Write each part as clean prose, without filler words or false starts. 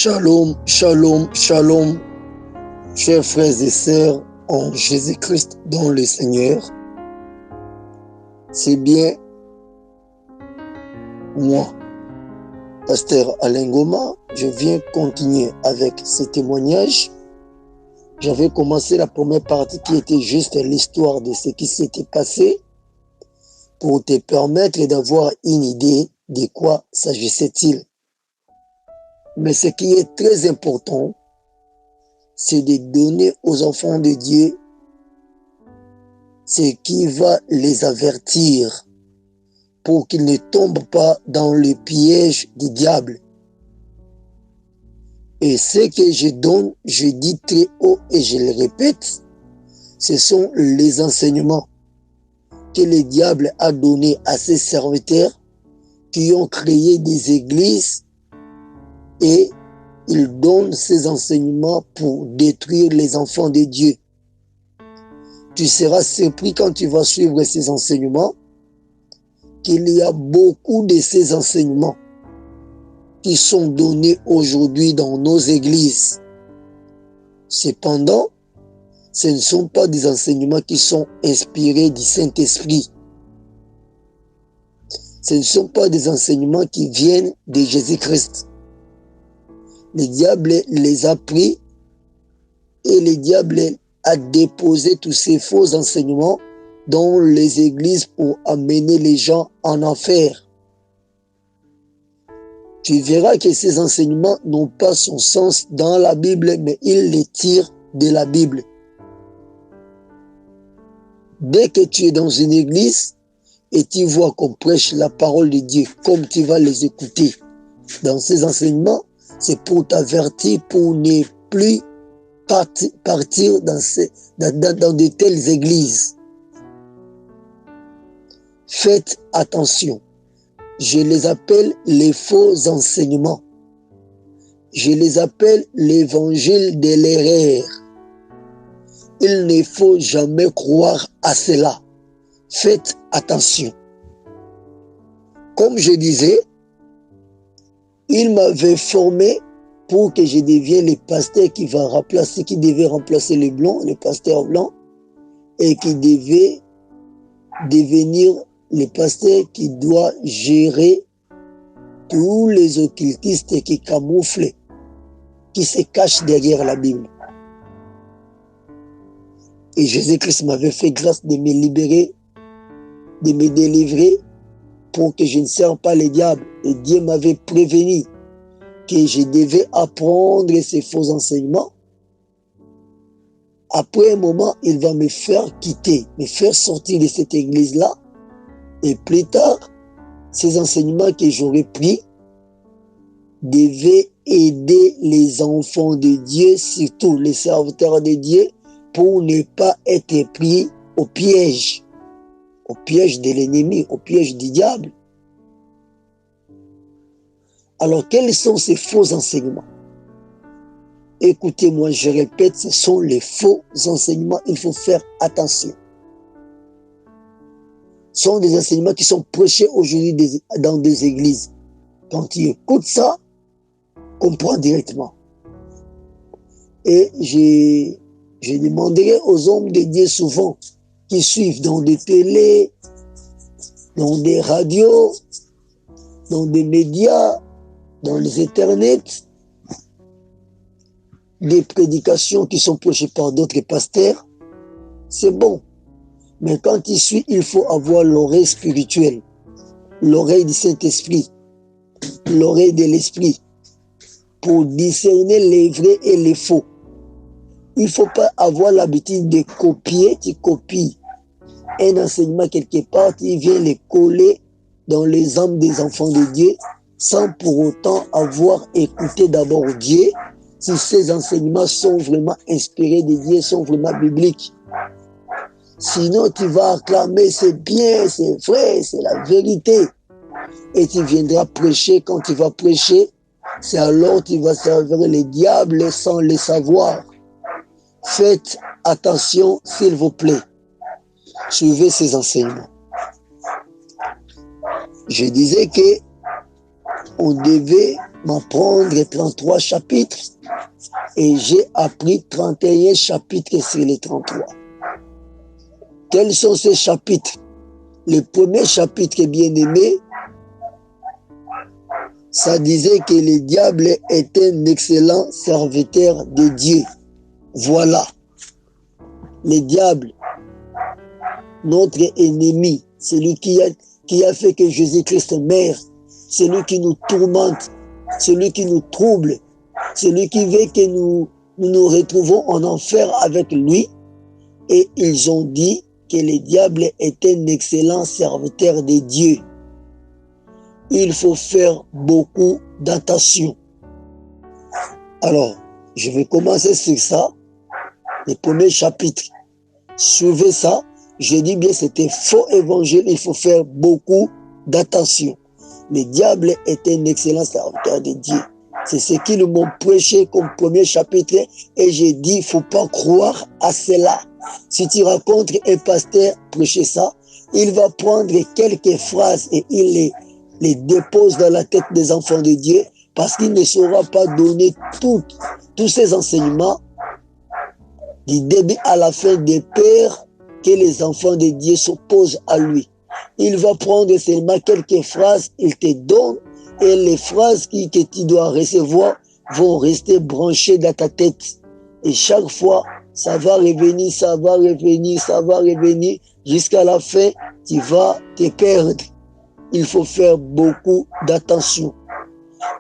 Shalom, shalom, shalom, chers frères et sœurs en Jésus-Christ dans le Seigneur. C'est bien moi, Pasteur Alain Goma, je viens continuer avec ce témoignage. J'avais commencé la première partie qui était juste l'histoire de ce qui s'était passé pour te permettre d'avoir une idée de quoi s'agissait-il. Mais ce qui est très important, c'est de donner aux enfants de Dieu ce qui va les avertir pour qu'ils ne tombent pas dans le piège du diable. Et ce que je donne, je dis très haut et je le répète, ce sont les enseignements que le diable a donnés à ses serviteurs qui ont créé des églises et il donne ces enseignements pour détruire les enfants de Dieu. Tu seras surpris quand tu vas suivre ces enseignements qu'il y a beaucoup de ces enseignements qui sont donnés aujourd'hui dans nos églises. Cependant, ce ne sont pas des enseignements qui sont inspirés du Saint-Esprit. Ce ne sont pas des enseignements qui viennent de Jésus-Christ. Le diable les a pris et le diable a déposé tous ces faux enseignements dans les églises pour amener les gens en enfer. Tu verras que ces enseignements n'ont pas son sens dans la Bible, mais ils les tirent de la Bible. Dès que tu es dans une église et tu vois qu'on prêche la parole de Dieu, comme tu vas les écouter dans ces enseignements, c'est pour t'avertir pour ne plus partir dans de telles églises. Faites attention. Je les appelle les faux enseignements. Je les appelle l'évangile de l'erreur. Il ne faut jamais croire à cela. Faites attention. Comme je disais, il m'avait formé pour que je devienne le pasteur qui devait remplacer les blancs, le pasteur blanc, et qui devait devenir le pasteur qui doit gérer tous les occultistes qui camouflent, qui se cachent derrière la Bible. Et Jésus-Christ m'avait fait grâce de me libérer, de me délivrer pour que je ne serve pas le diable. Et Dieu m'avait prévenu que je devais apprendre ces faux enseignements. Après un moment, il va me faire quitter, me faire sortir de cette église-là. Et plus tard, ces enseignements que j'aurais pris devaient aider les enfants de Dieu, surtout les serviteurs de Dieu, pour ne pas être pris au piège de l'ennemi, au piège du diable. Alors, quels sont ces faux enseignements? Écoutez-moi, je répète, ce sont les faux enseignements. Il faut faire attention. Ce sont des enseignements qui sont prêchés aujourd'hui dans des églises. Quand tu écoutes ça, comprends directement. Et je demanderai aux hommes de Dieu souvent qui suivent dans des télés, dans des radios, dans des médias, dans les internets, des prédications qui sont prêchées par d'autres pasteurs, c'est bon. Mais quand il suit, il faut avoir l'oreille spirituelle, l'oreille du Saint-Esprit, l'oreille de l'Esprit, pour discerner les vrais et les faux. Il ne faut pas avoir l'habitude de copier, tu copies un enseignement quelque part, tu viens le coller dans les âmes des enfants de Dieu, sans pour autant avoir écouté d'abord Dieu, si ces enseignements sont vraiment inspirés de Dieu, sont vraiment bibliques. Sinon, tu vas acclamer, c'est bien, c'est vrai, c'est la vérité. Et tu viendras prêcher. Quand tu vas prêcher, c'est alors que tu vas servir le diable sans le savoir. Faites attention, s'il vous plaît. Suivez ces enseignements. Je disais que on devait m'apprendre 33 chapitres et j'ai appris 31 chapitres sur les 33. Quels sont ces chapitres? Le premier chapitre, bien aimé, ça disait que le diable est un excellent serviteur de Dieu. Voilà. Le diable, notre ennemi, celui qui a fait que Jésus-Christ meure, celui qui nous tourmente, celui qui nous trouble, celui qui veut que nous retrouvons en enfer avec lui. Et ils ont dit que le diable est un excellent serviteur de Dieu. Il faut faire beaucoup d'attention. Alors, je vais commencer sur ça, le premier chapitre. Suivez ça. Je dis bien, c'était faux évangile, il faut faire beaucoup d'attention. Le diable est un excellent serviteur de Dieu. C'est ce qu'ils m'ont prêché comme premier chapitre et j'ai dit, il ne faut pas croire à cela. Si tu rencontres un pasteur prêcher ça, il va prendre quelques phrases et il les dépose dans la tête des enfants de Dieu parce qu'il ne saura pas donner tous ces enseignements du début à la fin des pères que les enfants de Dieu s'opposent à lui. Il va prendre seulement quelques phrases, il te donne et les phrases que tu dois recevoir vont rester branchées dans ta tête. Et chaque fois, ça va revenir, ça va revenir, ça va revenir. Jusqu'à la fin, tu vas te perdre. Il faut faire beaucoup d'attention.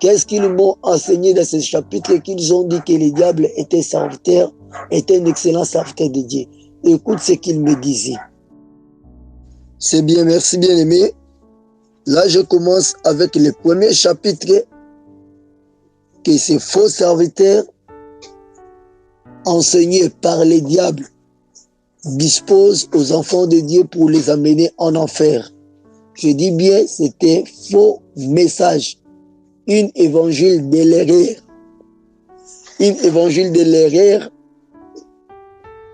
Qu'est-ce qu'ils m'ont enseigné dans ce chapitre? Qu'ils ont dit que le diable était serviteur, était un excellent serviteur de Dieu. Écoute ce qu'il me disait. C'est bien, merci bien aimé. Là, je commence avec le premier chapitre, que ces faux serviteurs enseignés par les diables disposent aux enfants de Dieu pour les amener en enfer. Je dis bien, c'était faux message. Une évangile de l'erreur. Une évangile de l'erreur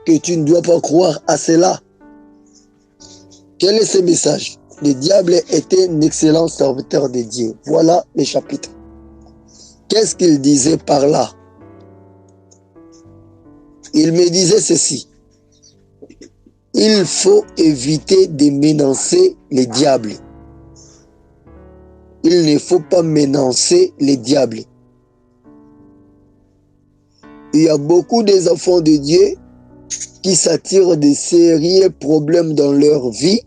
que tu ne dois pas croire à cela. Quel est ce message? Le diable était un excellent serviteur de Dieu. Voilà les chapitres. Qu'est-ce qu'il disait par là? Il me disait ceci. Il faut éviter de menacer les diables. Il ne faut pas menacer les diables. Il y a beaucoup des enfants de Dieu qui s'attirent de sérieux problèmes dans leur vie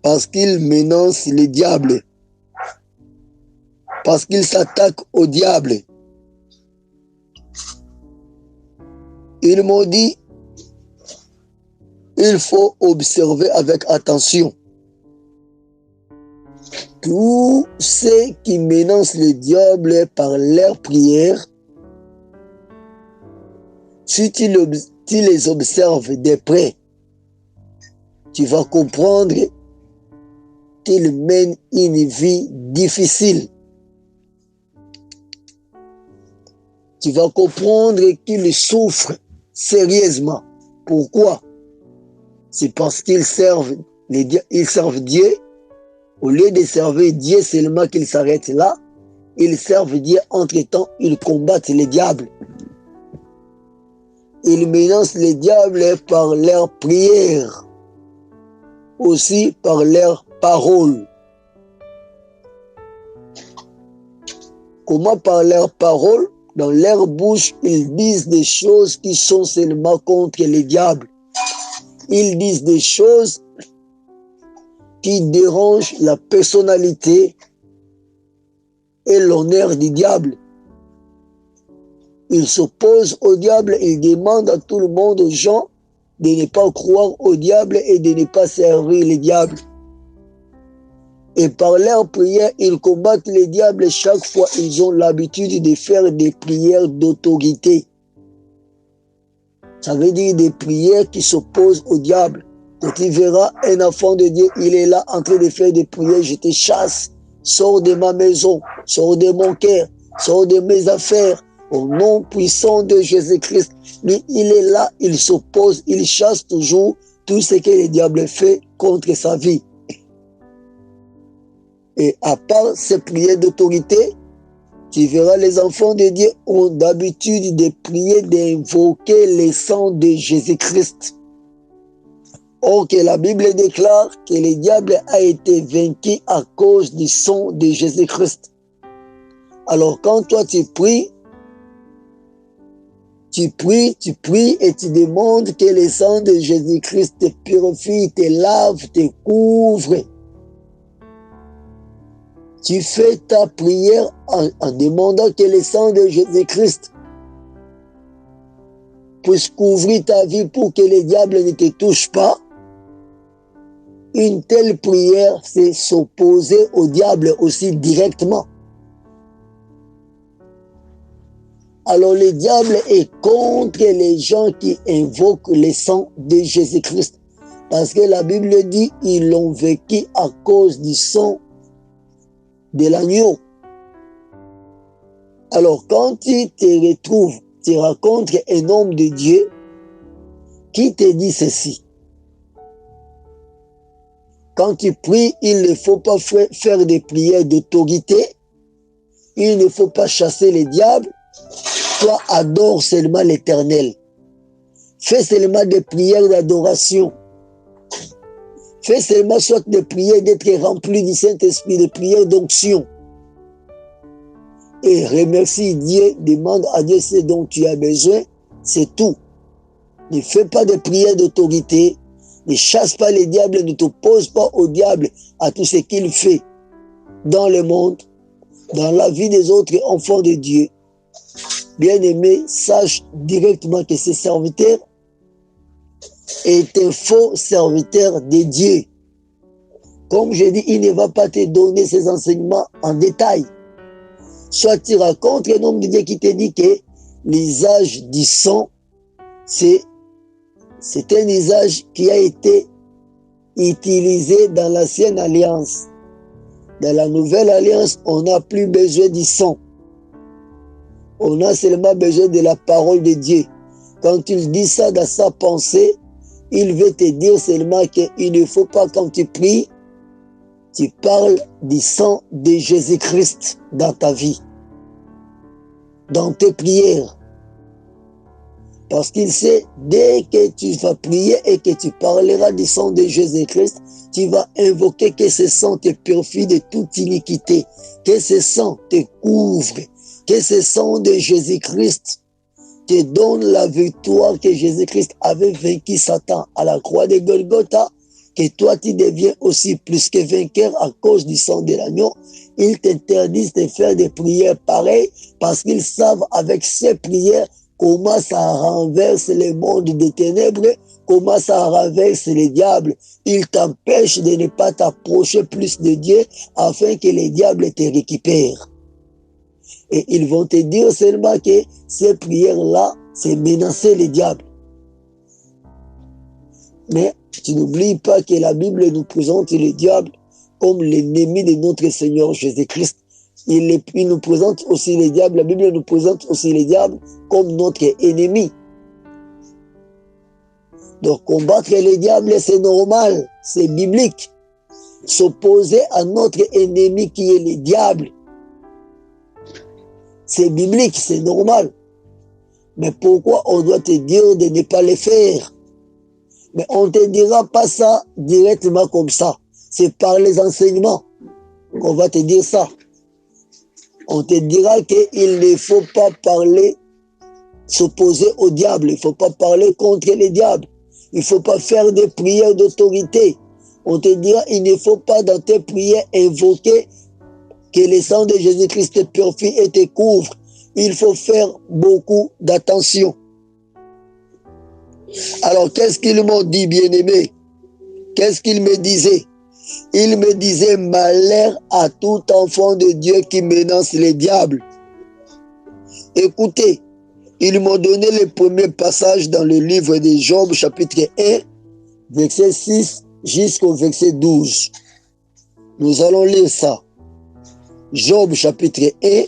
parce qu'ils menacent les diables, parce qu'ils s'attaquent au diable. Ils m'ont dit, il faut observer avec attention. Tous ceux qui menacent les diables par leur prière, si tu les observes de près, tu vas comprendre qu'ils mènent une vie difficile. Tu vas comprendre qu'ils souffrent sérieusement. Pourquoi? C'est parce qu'ils servent Dieu. Au lieu de servir Dieu seulement qu'ils s'arrêtent là, ils servent Dieu. Entre-temps, ils combattent les diables. Ils menacent les diables par leurs prières, aussi par leurs paroles. Comment par leurs paroles? Dans leur bouche, ils disent des choses qui sont seulement contre les diables. Ils disent des choses qui dérangent la personnalité et l'honneur du diable. Ils s'opposent au diable et demandent à tout le monde, aux gens, de ne pas croire au diable et de ne pas servir les diables. Et par leur prière, ils combattent les diables. Chaque fois, ils ont l'habitude de faire des prières d'autorité. Ça veut dire des prières qui s'opposent au diable. Quand tu verras un enfant de Dieu, il est là en train de faire des prières. Je te chasse, sors de ma maison, sors de mon cœur, sors de mes affaires. Au nom puissant de Jésus-Christ, lui, il est là, il s'oppose, il chasse toujours tout ce que le diable fait contre sa vie. Et à part ces prières d'autorité, Tu verras, les enfants de Dieu ont d'habitude de prier, d'invoquer le sang de Jésus-Christ. Or que la Bible déclare que le diable a été vaincu à cause du sang de Jésus-Christ. Alors quand toi tu pries et tu demandes que le sang de Jésus-Christ te purifie, te lave, te couvre. Tu fais ta prière en demandant que le sang de Jésus-Christ puisse couvrir ta vie pour que le diable ne te touche pas. Une telle prière, c'est s'opposer au diable aussi directement. Alors le diable est contre les gens qui invoquent le sang de Jésus-Christ. Parce que la Bible dit, ils l'ont vécu à cause du sang de l'agneau. Alors quand tu te retrouves, tu rencontres un homme de Dieu qui te dit ceci. Quand tu pries, il ne faut pas faire des prières d'autorité. Il ne faut pas chasser les diables. Toi, adore seulement l'Éternel. Fais seulement des prières d'adoration. Fais seulement soit des prières d'être rempli du Saint-Esprit, des prières d'onction. Et remercie Dieu, demande à Dieu ce dont tu as besoin, c'est tout. Ne fais pas de prières d'autorité, ne chasse pas les diables, ne t'oppose pas au diable, à tout ce qu'il fait dans le monde, dans la vie des autres enfants de Dieu. Bien-aimé, sache directement que ce serviteur est un faux serviteur de Dieu. Comme je dis, il ne va pas te donner ses enseignements en détail. Soit tu racontes un homme de Dieu qui te dit que l'usage du sang, c'est un usage qui a été utilisé dans l'ancienne alliance. Dans la nouvelle alliance, on n'a plus besoin du sang. On a seulement besoin de la parole de Dieu. Quand il dit ça dans sa pensée, il veut te dire seulement qu'il ne faut pas, quand tu pries, tu parles du sang de Jésus-Christ dans ta vie, dans tes prières. Parce qu'il sait, dès que tu vas prier et que tu parleras du sang de Jésus-Christ, tu vas invoquer que ce sang te purifie de toute iniquité, que ce sang te couvre, que ce sang de Jésus-Christ te donne la victoire que Jésus-Christ avait vaincu Satan à la croix de Golgotha, que toi tu deviens aussi plus que vainqueur à cause du sang de l'agneau. Ils t'interdisent de faire des prières pareilles parce qu'ils savent avec ces prières comment ça renverse le monde des ténèbres, comment ça renverse les diables. Ils t'empêchent de ne pas t'approcher plus de Dieu afin que les diables te récupèrent. Et ils vont te dire seulement que ces prières-là, c'est menacer les diables. Mais tu n'oublies pas que la Bible nous présente le diable comme l'ennemi de notre Seigneur Jésus-Christ. Il nous présente aussi les diables, la Bible nous présente aussi les diables comme notre ennemi. Donc combattre les diables, c'est normal, c'est biblique. S'opposer à notre ennemi qui est le diable, c'est biblique, c'est normal. Mais pourquoi on doit te dire de ne pas le faire? Mais on ne te dira pas ça directement comme ça. C'est par les enseignements qu'on va te dire ça. On te dira qu'il ne faut pas parler, s'opposer au diable. Il ne faut pas parler contre les diables. Il ne faut pas faire des prières d'autorité. On te dira il ne faut pas dans tes prières invoquer que le sang de Jésus-Christ te purifie et te couvre. Il faut faire beaucoup d'attention. Alors, qu'est-ce qu'ils m'ont dit, bien-aimé? Qu'est-ce qu'ils me disaient? Ils me disaient, malheur à tout enfant de Dieu qui menace les diables. Écoutez, ils m'ont donné le premier passage dans le livre de Job, chapitre 1, verset 6 jusqu'au verset 12. Nous allons lire ça. Job, chapitre 1,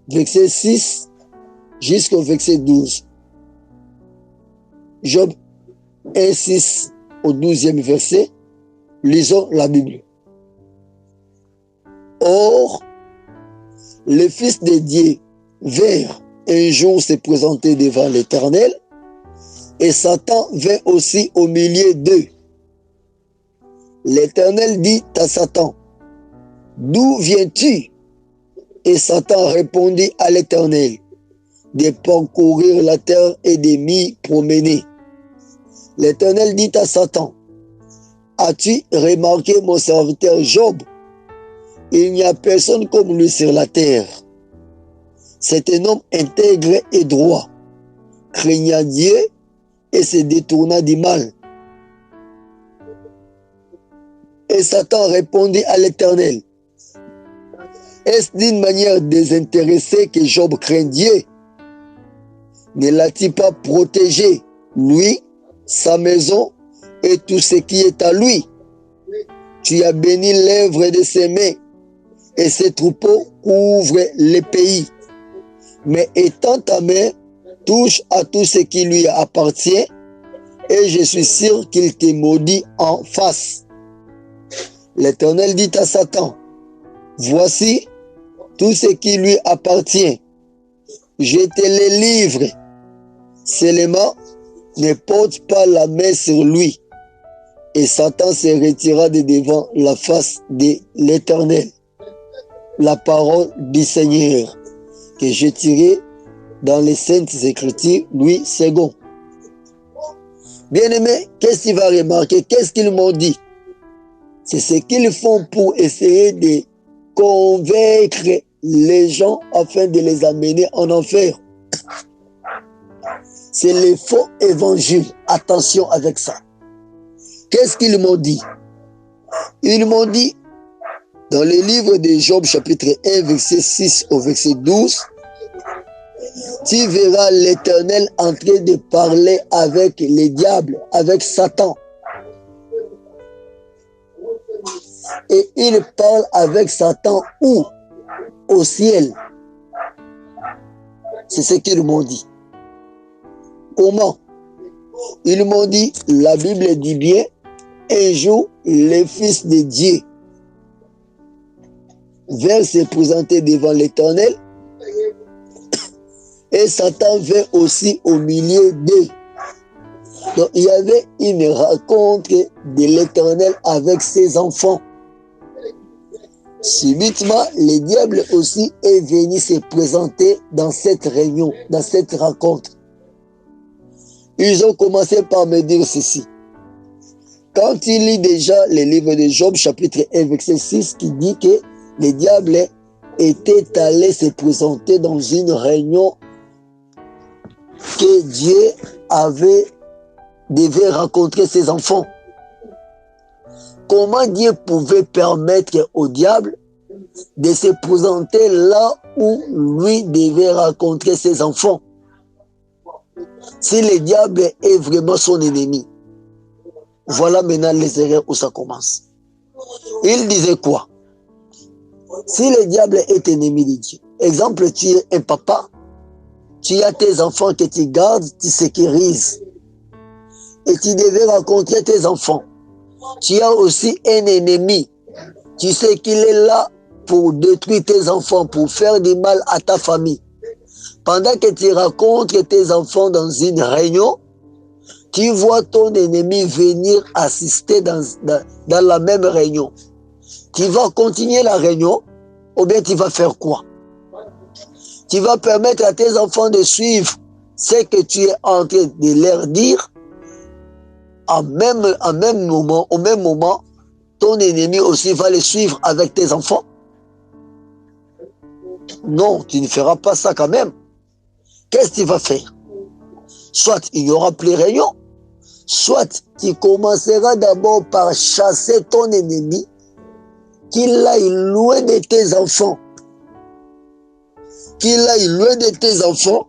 verset 6 jusqu'au verset 12. Job 1, 6 au 12e verset. Lisons la Bible. Or, les fils de Dieu vinrent un jour se présenter devant l'Éternel, et Satan vint aussi au milieu d'eux. L'Éternel dit à Satan, « D'où viens-tu » Et Satan répondit à l'Éternel, « De parcourir la terre et de m'y promener. » L'Éternel dit à Satan, « As-tu remarqué mon serviteur Job? Il n'y a personne comme lui sur la terre. C'est un homme intègre et droit, craignant Dieu et se détournant du mal. » Et Satan répondit à l'Éternel, « Est-ce d'une manière désintéressée que Job craint Dieu? Ne l'a-t-il pas protégé, lui, sa maison et tout ce qui est à lui? Tu as béni l'œuvre de ses mains, et ses troupeaux couvrent les pays. Mais étends ta main, touche à tout ce qui lui appartient, et je suis sûr qu'il te maudit en face. » L'Éternel dit à Satan, « Voici tout ce qui lui appartient. Je te le livre. Seulement, ne porte pas la main sur lui. » Et Satan se retira de devant la face de l'Éternel. La parole du Seigneur que j'ai tirée dans les Saintes Écritures, Louis II. Bien-aimé, qu'est-ce qu'il va remarquer? Qu'est-ce qu'ils m'ont dit? C'est ce qu'ils font pour essayer de convaincre les gens afin de les amener en enfer. C'est les faux évangiles. Attention avec ça. Qu'est-ce qu'ils m'ont dit? Ils m'ont dit, dans le livre de Job, chapitre 1, verset 6 au verset 12, tu verras l'Éternel en train de parler avec les diables, avec Satan. Et il parle avec Satan où? Au ciel. C'est ce qu'ils m'ont dit. Comment? Ils m'ont dit, la Bible dit bien, un jour, les fils de Dieu vinrent se présenter devant l'Éternel, et Satan vint aussi au milieu d'eux. Donc, il y avait une rencontre de l'Éternel avec ses enfants. Subitement, le diable aussi est venu se présenter dans cette réunion, dans cette rencontre. Ils ont commencé par me dire ceci. Quand tu lis déjà le livre de Job, chapitre 1, verset 6, qui dit que le diable était allé se présenter dans une réunion que Dieu devait rencontrer ses enfants. Comment Dieu pouvait permettre au diable de se présenter là où lui devait rencontrer ses enfants? Si le diable est vraiment son ennemi, voilà maintenant les erreurs où ça commence. Il disait quoi? Si le diable est ennemi de Dieu, exemple, tu es un papa, tu as tes enfants que tu gardes, tu sécurises, et tu devais rencontrer tes enfants. Tu as aussi un ennemi. Tu sais qu'il est là pour détruire tes enfants, pour faire du mal à ta famille. Pendant que tu rencontres tes enfants dans une réunion, tu vois ton ennemi venir assister dans la même réunion. Tu vas continuer la réunion, ou bien tu vas faire quoi? Tu vas permettre à tes enfants de suivre ce que tu es en train de leur dire. Au même moment, ton ennemi aussi va les suivre avec tes enfants. Non, tu ne feras pas ça quand même. Qu'est-ce que tu vas faire? Soit il n'y aura plus réunion, soit tu commenceras d'abord par chasser ton ennemi, qu'il aille loin de tes enfants. Qu'il aille loin de tes enfants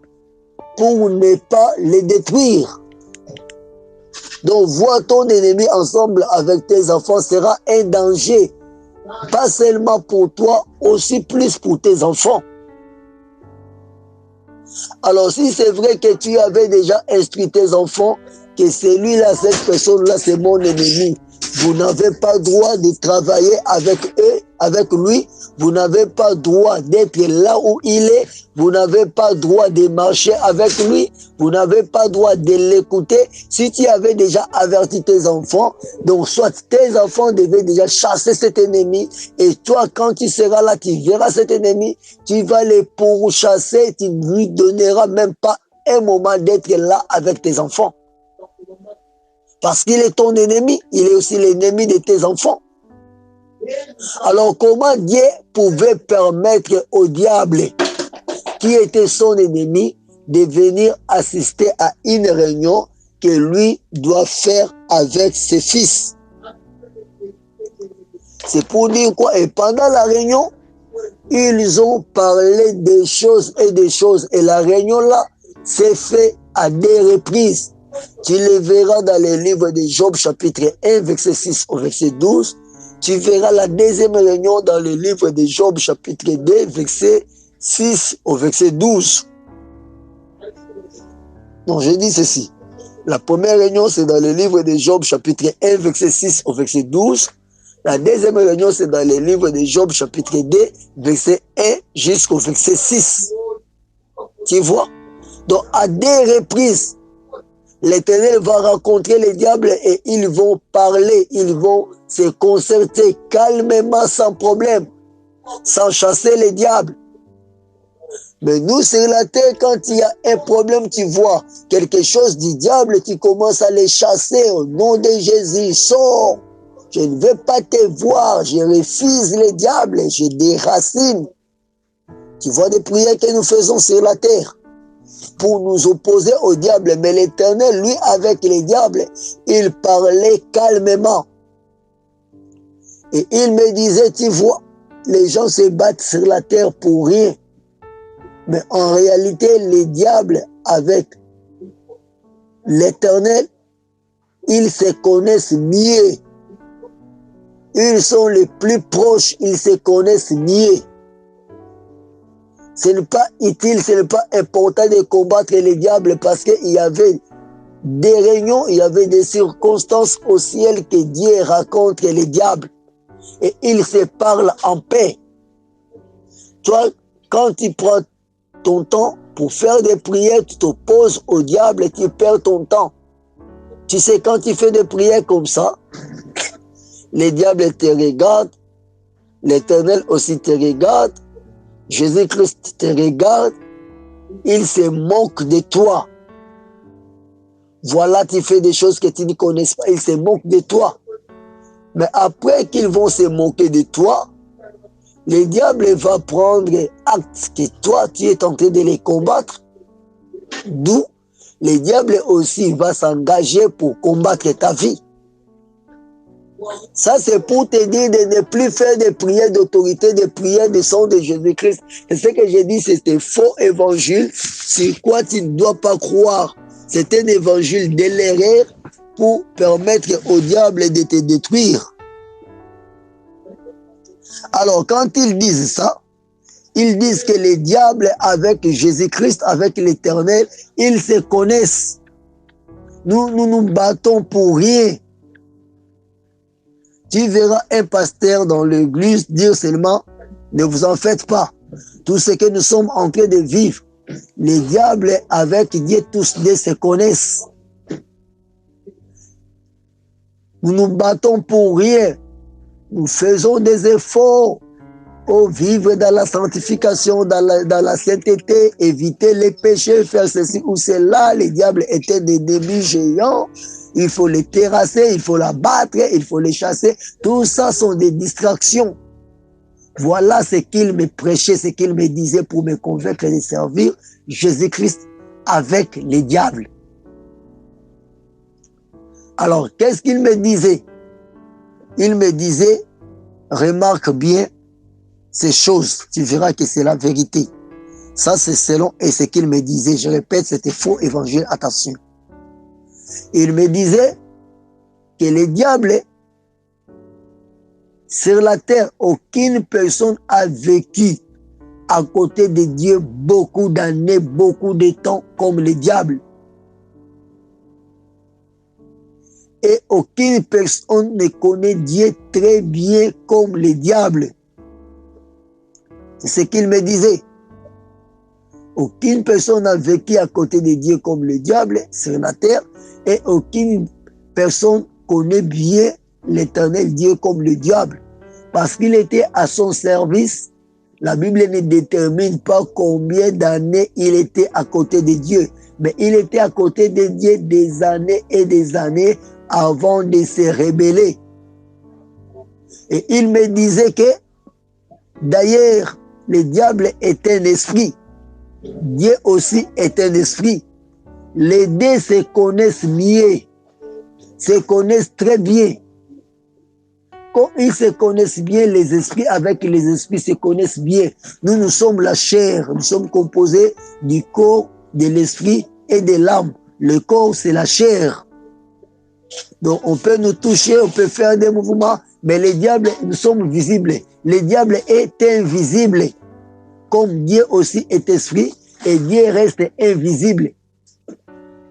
pour ne pas les détruire. Donc, voir ton ennemi ensemble avec tes enfants sera un danger. Pas seulement pour toi, aussi plus pour tes enfants. Alors, si c'est vrai que tu avais déjà instruit tes enfants que celui-là, cette personne-là, c'est mon ennemi, vous n'avez pas le droit de travailler avec eux, avec lui, vous n'avez pas droit d'être là où il est, vous n'avez pas droit de marcher avec lui, vous n'avez pas droit de l'écouter. Si tu avais déjà averti tes enfants, donc soit tes enfants devaient déjà chasser cet ennemi, et toi, quand tu seras là, tu verras cet ennemi, tu vas les pourchasser, tu ne lui donneras même pas un moment d'être là avec tes enfants. Parce qu'il est ton ennemi, il est aussi l'ennemi de tes enfants. Alors comment Dieu pouvait permettre au diable, qui était son ennemi, de venir assister à une réunion que lui doit faire avec ses fils? C'est pour dire quoi? Et pendant la réunion, ils ont parlé des choses et des choses. Et la réunion là s'est faite à des reprises. Tu les verras dans les livres de Job chapitre 1, verset 6 au verset 12. Tu verras la deuxième réunion dans le livre de Job chapitre 2, verset 6 au verset 12. Donc je dis ceci. La première réunion, c'est dans le livre de Job chapitre 1, verset 6 au verset 12. La deuxième réunion, c'est dans le livre de Job chapitre 2, verset 1 jusqu'au verset 6. Tu vois? Donc à des reprises, l'Éternel va rencontrer les diables et ils vont parler, ils vont se concerter calmement, sans problème, sans chasser les diables. Mais nous, sur la terre, quand il y a un problème, tu vois quelque chose du diable, tu commences à les chasser au nom de Jésus. Sors, je ne veux pas te voir, je refuse les diables, je déracine. Tu vois des prières que nous faisons sur la terre pour nous opposer au diable. Mais l'Éternel, lui, avec les diables, il parlait calmement. Et il me disait, tu vois, les gens se battent sur la terre pour rien. Mais en réalité, les diables, avec l'Éternel, ils se connaissent mieux. Ils sont les plus proches, ils se connaissent mieux. Ce n'est pas utile, ce n'est pas important de combattre les diables parce qu'il y avait des réunions, il y avait des circonstances au ciel que Dieu raconte les diables. Et ils se parlent en paix. Toi, quand tu prends ton temps pour faire des prières, tu t'opposes au diable et tu perds ton temps. Tu sais, quand tu fais des prières comme ça, les diables te regardent, l'Éternel aussi te regarde, Jésus-Christ te regarde, il se moque de toi. Voilà, tu fais des choses que tu ne connais pas, il se moque de toi. Mais après qu'ils vont se moquer de toi, le diable va prendre acte que toi, tu es en train de les combattre. D'où le diable aussi va s'engager pour combattre ta vie. Ça, c'est pour te dire de ne plus faire des prières d'autorité, des prières de sang de Jésus-Christ. Et ce que j'ai dit, c'est un faux évangile sur quoi tu ne dois pas croire. C'est un évangile de l'erreur pour permettre au diable de te détruire. Alors, quand ils disent ça, ils disent que les diables avec Jésus-Christ, avec l'Éternel, ils se connaissent. Nous nous battons pour rien. Tu verras un pasteur dans l'église dire seulement, ne vous en faites pas. Tout ce que nous sommes en train de vivre, les diables avec Dieu, tous deux se connaissent. Nous nous battons pour rien. Nous faisons des efforts pour vivre dans la sanctification, dans la sainteté, éviter les péchés, faire ceci ou cela. Les diables étaient des ennemis géants. Il faut les terrasser, il faut la battre, il faut les chasser. Tout ça sont des distractions. Voilà ce qu'il me prêchait, ce qu'il me disait pour me convaincre de servir Jésus-Christ avec les diables. Alors, qu'est-ce qu'il me disait? Il me disait, remarque bien ces choses, tu verras que c'est la vérité. Ça, c'est selon et ce qu'il me disait. Je répète, c'était faux évangile, attention. Il me disait que les diables, sur la terre, aucune personne a vécu à côté de Dieu beaucoup d'années, beaucoup de temps comme les diables. Et aucune personne ne connaît Dieu très bien comme les diables. C'est ce qu'il me disait. Aucune personne n'a vécu à côté de Dieu comme le diable sur la terre et aucune personne connaît bien l'éternel Dieu comme le diable. Parce qu'il était à son service, la Bible ne détermine pas combien d'années il était à côté de Dieu. Mais il était à côté de Dieu des années et des années avant de se rébeller. Et il me disait que, d'ailleurs, le diable est un esprit. Dieu aussi est un esprit. Les deux se connaissent mieux, se connaissent très bien. Quand ils se connaissent bien, les esprits avec les esprits se connaissent bien. Nous sommes la chair, nous sommes composés du corps, de l'esprit et de l'âme. Le corps, c'est la chair. Donc, on peut nous toucher, on peut faire des mouvements, mais les diables, nous sommes visibles. Le diable est invisible. Comme Dieu aussi est esprit, et Dieu reste invisible.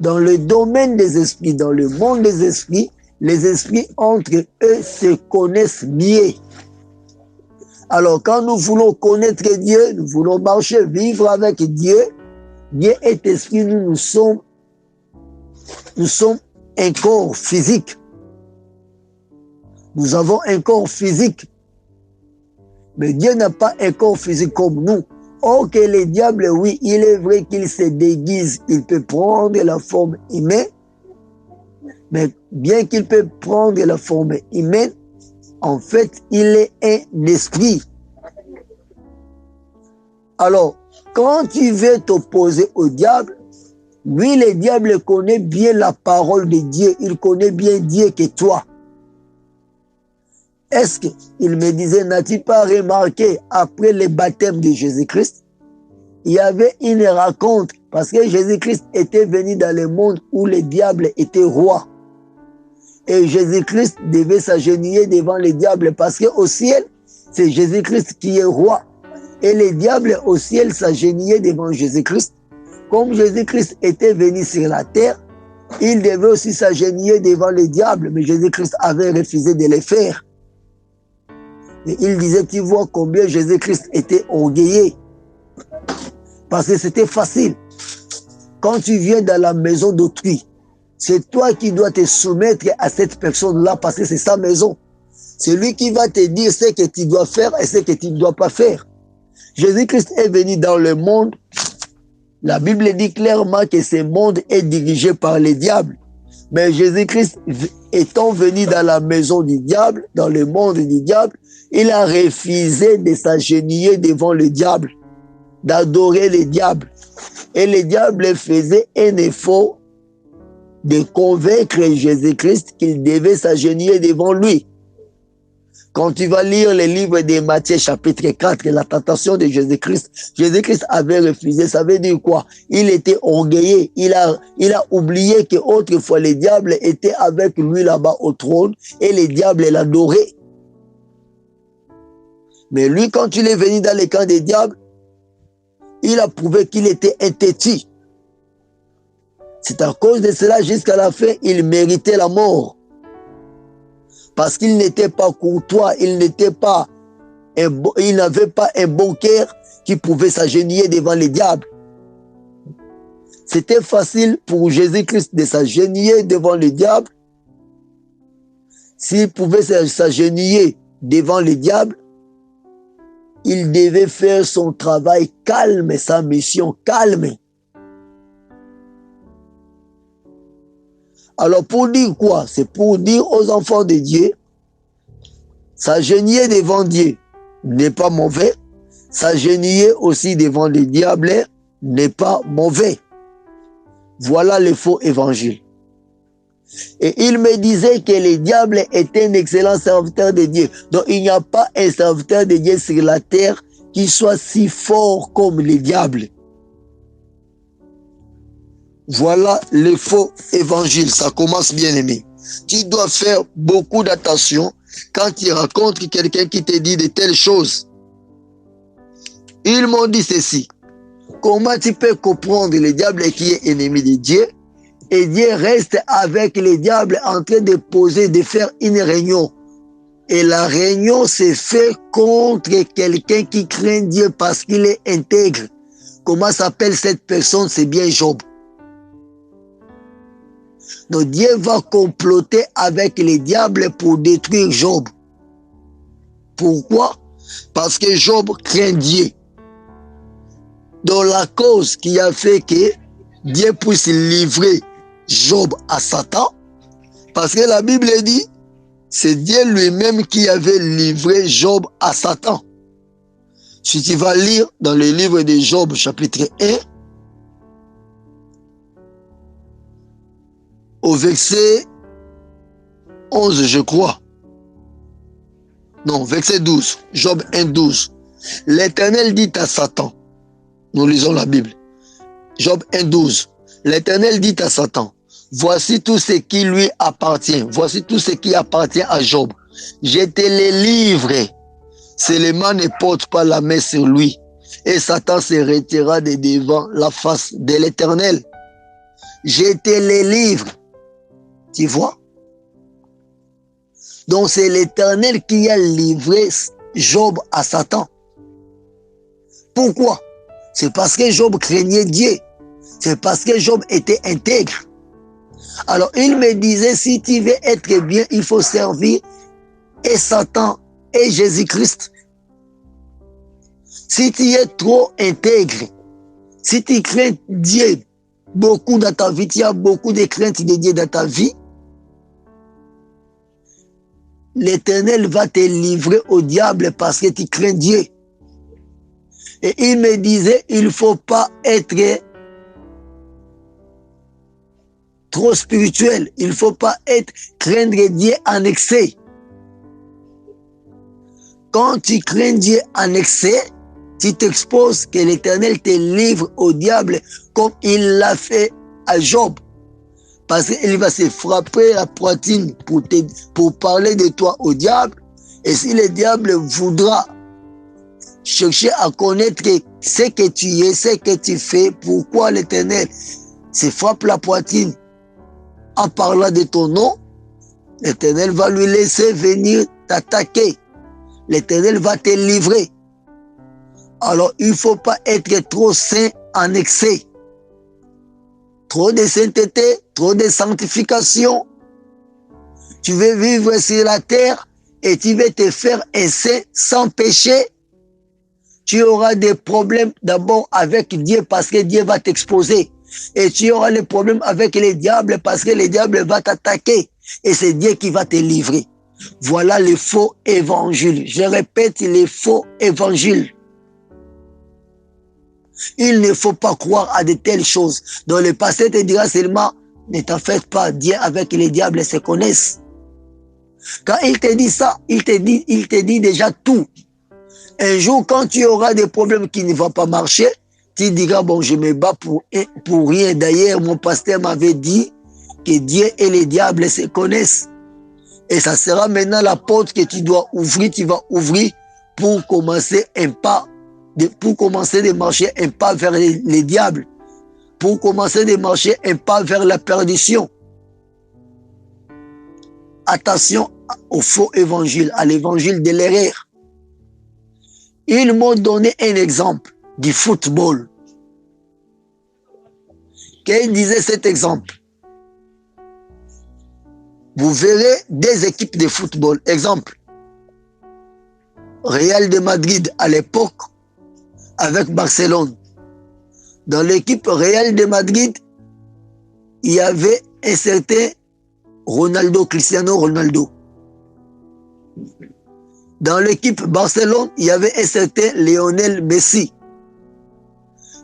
Dans le domaine des esprits, dans le monde des esprits, les esprits entre eux se connaissent mieux. Alors, quand nous voulons connaître Dieu, nous voulons marcher, vivre avec Dieu, Dieu est esprit, nous sommes un corps physique. Nous avons un corps physique. Mais Dieu n'a pas un corps physique comme nous. Or que les diables, oui, il est vrai qu'il se déguise, il peut prendre la forme humaine, mais bien qu'il peut prendre la forme humaine, en fait, il est un esprit. Alors, quand tu veux t'opposer au diable, lui, le diable connaît bien la parole de Dieu, il connaît bien Dieu que toi. Est-ce qu'il me disait, n'as-tu pas remarqué, après le baptême de Jésus-Christ, il y avait une rencontre, parce que Jésus-Christ était venu dans le monde où le diable était roi. Et Jésus-Christ devait s'agenouiller devant le diable, parce qu'au ciel, c'est Jésus-Christ qui est roi. Et le diable au ciel s'agenouillait devant Jésus-Christ. Comme Jésus-Christ était venu sur la terre, il devait aussi s'agenouiller devant le diable, mais Jésus-Christ avait refusé de le faire. Et il disait, tu vois combien Jésus-Christ était orgueilleux. Parce que c'était facile. Quand tu viens dans la maison d'autrui, c'est toi qui dois te soumettre à cette personne-là parce que c'est sa maison. C'est lui qui va te dire ce que tu dois faire et ce que tu ne dois pas faire. Jésus-Christ est venu dans le monde. La Bible dit clairement que ce monde est dirigé par les diables. Mais Jésus-Christ étant venu dans la maison du diable, dans le monde du diable, il a refusé de s'agenouiller devant le diable, d'adorer le diable. Et le diable faisait un effort de convaincre Jésus-Christ qu'il devait s'agenouiller devant lui. Quand tu vas lire le livre de Matthieu chapitre 4, la tentation de Jésus-Christ, Jésus-Christ avait refusé. Ça veut dire quoi? Il était orgueilleux. Il a oublié qu'autrefois le diable était avec lui là-bas au trône et le diable l'adorait. Mais lui, quand il est venu dans le camp des diables, il a prouvé qu'il était un têtu. C'est à cause de cela, jusqu'à la fin, il méritait la mort. Parce qu'il n'était pas courtois, il n'avait pas un bon cœur qui pouvait s'agenouiller devant les diables. C'était facile pour Jésus-Christ de s'agenouiller devant les diables. S'il pouvait s'agenouiller devant les diables, il devait faire son travail calme, sa mission calme. Alors pour dire quoi? C'est pour dire aux enfants de Dieu, s'agenouiller devant Dieu n'est pas mauvais, s'agenouiller aussi devant les diables n'est pas mauvais. Voilà le faux évangile. Et il me disait que le diable est un excellent serviteur de Dieu. Donc il n'y a pas un serviteur de Dieu sur la terre qui soit si fort comme le diable. Voilà le faux évangile. Ça commence, bien aimé. Tu dois faire beaucoup d'attention quand tu rencontres quelqu'un qui te dit de telles choses. Ils m'ont dit ceci. Comment tu peux comprendre le diable qui est ennemi de Dieu et Dieu reste avec le diable en train de faire une réunion. Et la réunion s'est faite contre quelqu'un qui craint Dieu parce qu'il est intègre. Comment s'appelle cette personne? C'est bien Job. Donc Dieu va comploter avec les diables pour détruire Job. Pourquoi? Parce que Job craint Dieu. Donc la cause qui a fait que Dieu puisse livrer Job à Satan, parce que la Bible dit, c'est Dieu lui-même qui avait livré Job à Satan. Si tu vas lire dans le livre de Job, chapitre 1, au verset 11, je crois. Non, verset 12. Job 1, 12. L'Éternel dit à Satan, nous lisons la Bible. Job 1, 12. L'Éternel dit à Satan, voici tout ce qui lui appartient. Voici tout ce qui appartient à Job. Je te les livre. Seulement ne porte pas la main sur lui. Et Satan se retirera de devant la face de l'Éternel. Je te les livre. Tu vois? Donc c'est l'Éternel qui a livré Job à Satan. Pourquoi? C'est parce que Job craignait Dieu. C'est parce que Job était intègre. Alors il me disait, si tu veux être bien, il faut servir et Satan et Jésus-Christ. Si tu es trop intègre, si tu crains Dieu beaucoup dans ta vie, tu as beaucoup de craintes de Dieu dans ta vie, l'Éternel va te livrer au diable parce que tu crains Dieu. Et il me disait, il ne faut pas être trop spirituel. Il ne faut pas craindre Dieu en excès. Quand tu crains Dieu en excès, tu t'exposes que l'Éternel te livre au diable comme il l'a fait à Job. Parce qu'il va se frapper la poitrine pour parler de toi au diable. Et si le diable voudra chercher à connaître ce que tu es, ce que tu fais, pourquoi l'Éternel se frappe la poitrine en parlant de ton nom, l'Éternel va lui laisser venir t'attaquer. L'Éternel va te livrer. Alors, il ne faut pas être trop saint en excès. Trop de sainteté, trop de sanctification. Tu veux vivre sur la terre et tu veux te faire un saint sans péché. Tu auras des problèmes d'abord avec Dieu parce que Dieu va t'exposer. Et tu auras des problèmes avec les diables parce que les diables vont t'attaquer. Et c'est Dieu qui va te livrer. Voilà les faux évangiles. Je répète, les faux évangiles. Il ne faut pas croire à de telles choses. Donc le pasteur te dira seulement, ne t'en faites pas, Dieu avec les diables se connaissent. Quand il te dit ça, il te dit déjà tout. Un jour, quand tu auras des problèmes qui ne vont pas marcher, tu diras, bon, je me bats pour rien. D'ailleurs, mon pasteur m'avait dit que Dieu et les diables se connaissent. Et ça sera maintenant la porte que tu dois ouvrir, tu vas ouvrir pour commencer de marcher un pas vers les diables, pour commencer de marcher un pas vers la perdition. Attention au faux évangile, à l'évangile de l'erreur. Ils m'ont donné un exemple du football. Quel disait cet exemple? Vous verrez des équipes de football. Exemple, Real de Madrid à l'époque avec Barcelone. Dans l'équipe Real de Madrid, il y avait un certain Cristiano Ronaldo. Dans l'équipe Barcelone, il y avait un certain Lionel Messi.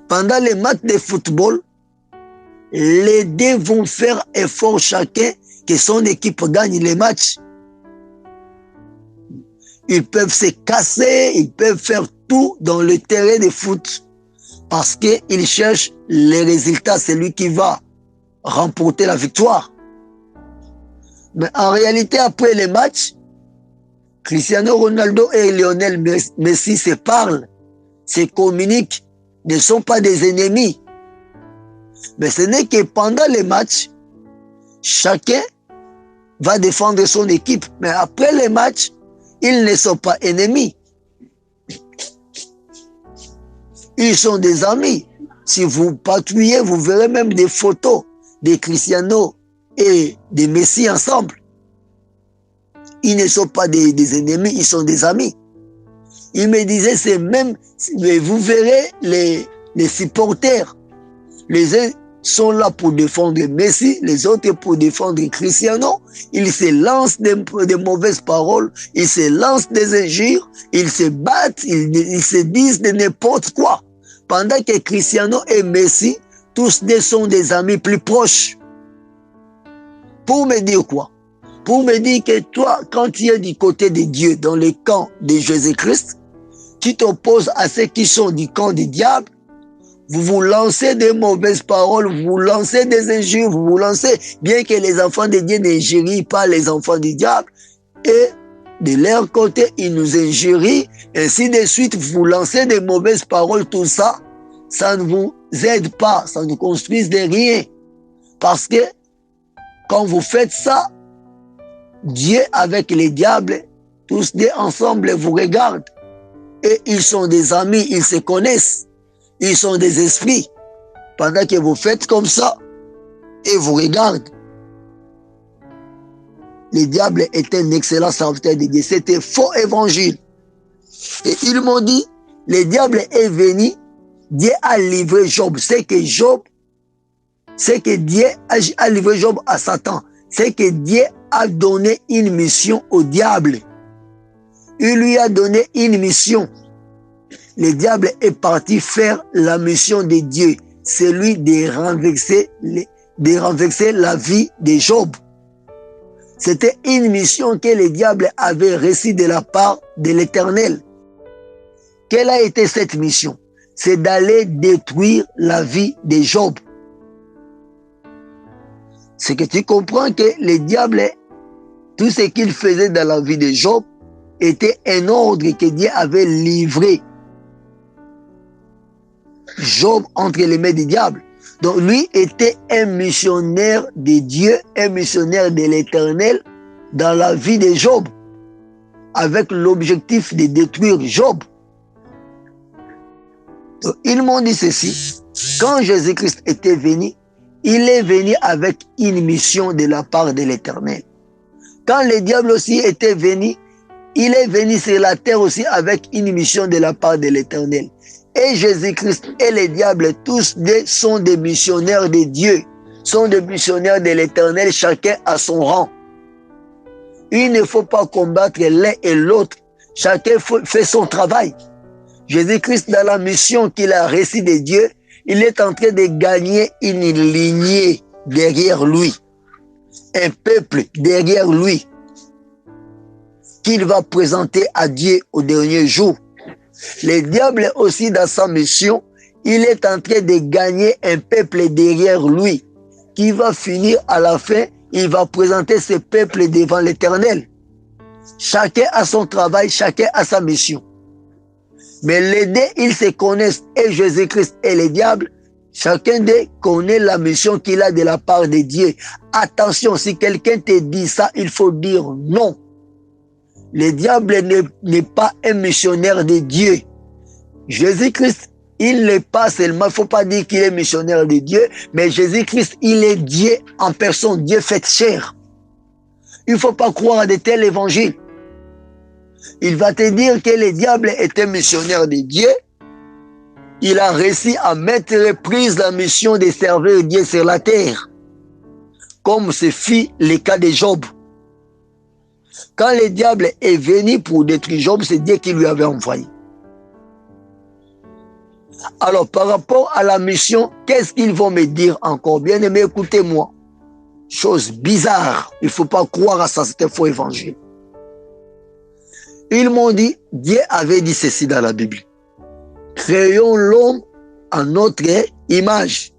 Pendant les matchs de football, les deux vont faire effort chacun que son équipe gagne les matchs. Ils peuvent se casser, ils peuvent faire tout dans le terrain de foot parce qu'ils cherchent les résultats, c'est lui qui va remporter la victoire. Mais en réalité, après les matchs, Cristiano Ronaldo et Lionel Messi se parlent, se communiquent, ne sont pas des ennemis. Mais ce n'est que pendant les matchs, chacun va défendre son équipe. Mais après les matchs, Ils ne sont pas ennemis. Ils sont des amis. Si vous patrouillez, vous verrez même des photos des Cristiano et des Messi ensemble. Ils ne sont pas des ennemis, ils sont des amis. Il me disait, c'est même, vous verrez les supporters. Les uns sont là pour défendre Messi, les autres pour défendre Cristiano. Ils se lancent des mauvaises paroles, ils se lancent des injures, ils se battent, ils se disent de n'importe quoi. Pendant que Cristiano et Messi, tous deux sont des amis plus proches. Pour me dire quoi? Pour me dire que toi, quand tu es du côté de Dieu, dans le camp de Jésus-Christ, tu t'opposes à ceux qui sont du camp du diable, vous vous lancez des mauvaises paroles, vous vous lancez des injures, vous vous lancez, bien que les enfants de Dieu n'injurient pas les enfants du diable, et de leur côté, ils nous injurient, ainsi de suite, vous lancez des mauvaises paroles, tout ça, ça ne vous aide pas, ça ne construit de rien. Parce que quand vous faites ça, Dieu avec les diables, tous deux ensemble vous regardent. Et ils sont des amis, ils se connaissent. Ils sont des esprits. Pendant que vous faites comme ça, et vous regardent. Le diable est un excellent serviteur de Dieu. C'était faux évangile. Et ils m'ont dit, le diable est venu, Dieu a livré Job. C'est que Dieu a livré Job à Satan. C'est que Dieu a donné une mission au diable. Il lui a donné une mission. Le diable est parti faire la mission de Dieu, celui de renverser la vie de Job. C'était une mission que le diable avait reçue de la part de l'Éternel. Quelle a été cette mission? C'est d'aller détruire la vie de Job. C'est que tu comprends que le diable, tout ce qu'il faisait dans la vie de Job, était un ordre que Dieu avait livré. Job entre les mains du diable. Donc lui était un missionnaire de Dieu, un missionnaire de l'Éternel dans la vie de Job, avec l'objectif de détruire Job. Donc, ils m'ont dit ceci, quand Jésus-Christ était venu, il est venu avec une mission de la part de l'Éternel. Quand le diable aussi était venu, il est venu sur la terre aussi avec une mission de la part de l'Éternel. Et Jésus-Christ et les diables, tous deux sont des missionnaires de Dieu, sont des missionnaires de l'Éternel, chacun à son rang. Il ne faut pas combattre l'un et l'autre, chacun fait son travail. Jésus-Christ, dans la mission qu'il a reçue de Dieu, il est en train de gagner une lignée derrière lui, un peuple derrière lui, qu'il va présenter à Dieu au dernier jour. Le diable aussi, dans sa mission, il est en train de gagner un peuple derrière lui, qui va finir à la fin, il va présenter ce peuple devant l'Éternel. Chacun a son travail, chacun a sa mission. Mais les deux, ils se connaissent, et Jésus-Christ et le diable, chacun d'eux connaît la mission qu'il a de la part de Dieu. Attention, si quelqu'un te dit ça, il faut dire non. Le diable n'est pas un missionnaire de Dieu. Jésus-Christ, il n'est pas seulement, il ne faut pas dire qu'il est missionnaire de Dieu, mais Jésus-Christ, il est Dieu en personne, Dieu fait chair. Il ne faut pas croire à de tels évangiles. Il va te dire que le diable est un missionnaire de Dieu. Il a réussi à mettre reprise la mission de servir Dieu sur la terre, comme ce fut le cas de Job. Quand le diable est venu pour détruire Job, c'est Dieu qui lui avait envoyé. Alors, par rapport à la mission, qu'est-ce qu'ils vont me dire encore? Bien aimé, écoutez-moi. Chose bizarre. Il ne faut pas croire à ça, c'est un faux évangile. Ils m'ont dit, Dieu avait dit ceci dans la Bible. Créons l'homme à notre image.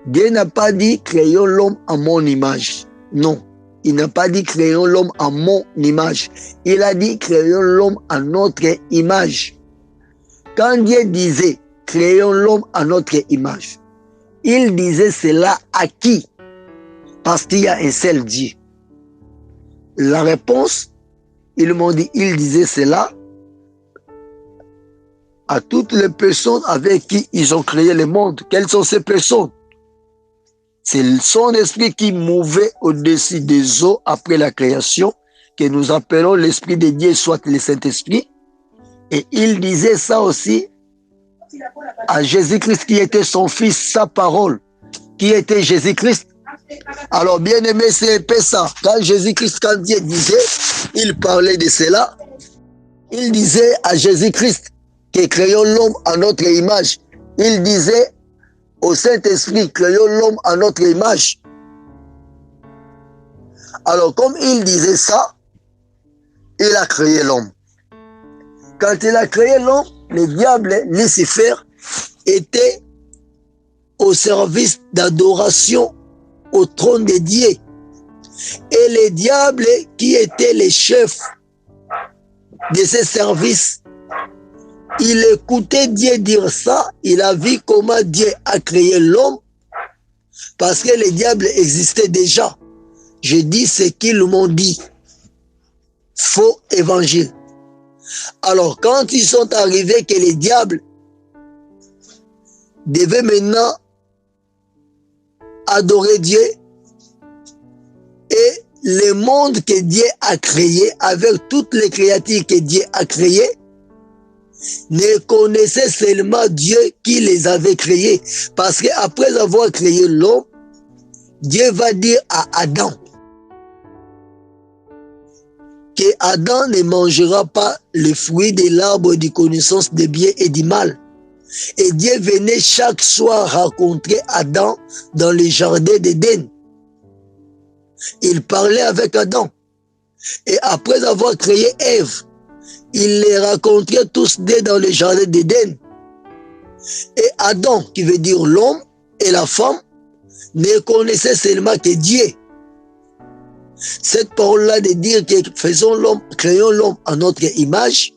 Dieu n'a pas dit, créons l'homme à mon image. Non. Il n'a pas dit créons l'homme à mon image. Il a dit créons l'homme à notre image. Quand Dieu disait créons l'homme à notre image, il disait cela à qui? Parce qu'il y a un seul Dieu. La réponse, Ils m'ont dit, il disait cela à toutes les personnes avec qui ils ont créé le monde. Quelles sont ces personnes? C'est son esprit qui mouvait au-dessus des eaux après la création, que nous appelons l'esprit de Dieu, soit le Saint-Esprit. Et il disait ça aussi à Jésus-Christ qui était son fils, sa parole, qui était Jésus-Christ. Alors, bien aimé, c'est un peu ça. Quand Jésus-Christ, quand Dieu disait, il parlait de cela, il disait à Jésus-Christ que créons l'homme à notre image. Il disait au Saint-Esprit, créons l'homme à notre image. Alors, comme il disait ça, il a créé l'homme. Quand il a créé l'homme, le diable, Lucifer, était au service d'adoration au trône de Dieu. Et le diable, qui était le chef de ce service, il écoutait Dieu dire ça, il a vu comment Dieu a créé l'homme, parce que le diable existait déjà. Je dis ce qu'ils m'ont dit. Faux évangile. Alors, quand ils sont arrivés que les diables devaient maintenant adorer Dieu, et le monde que Dieu a créé, avec toutes les créatures que Dieu a créées, ne connaissaient seulement Dieu qui les avait créés. Parce qu'après avoir créé l'homme, Dieu va dire à Adam que Adam ne mangera pas le fruit de l'arbre de connaissance du bien et du mal. Et Dieu venait chaque soir rencontrer Adam dans le jardin d'Éden. Il parlait avec Adam. Et après avoir créé Ève, il les rencontrait tous deux dans le jardin d'Éden. Et Adam, qui veut dire l'homme et la femme, ne connaissaient seulement que Dieu. Cette parole-là de dire que faisons l'homme, créons l'homme à notre image,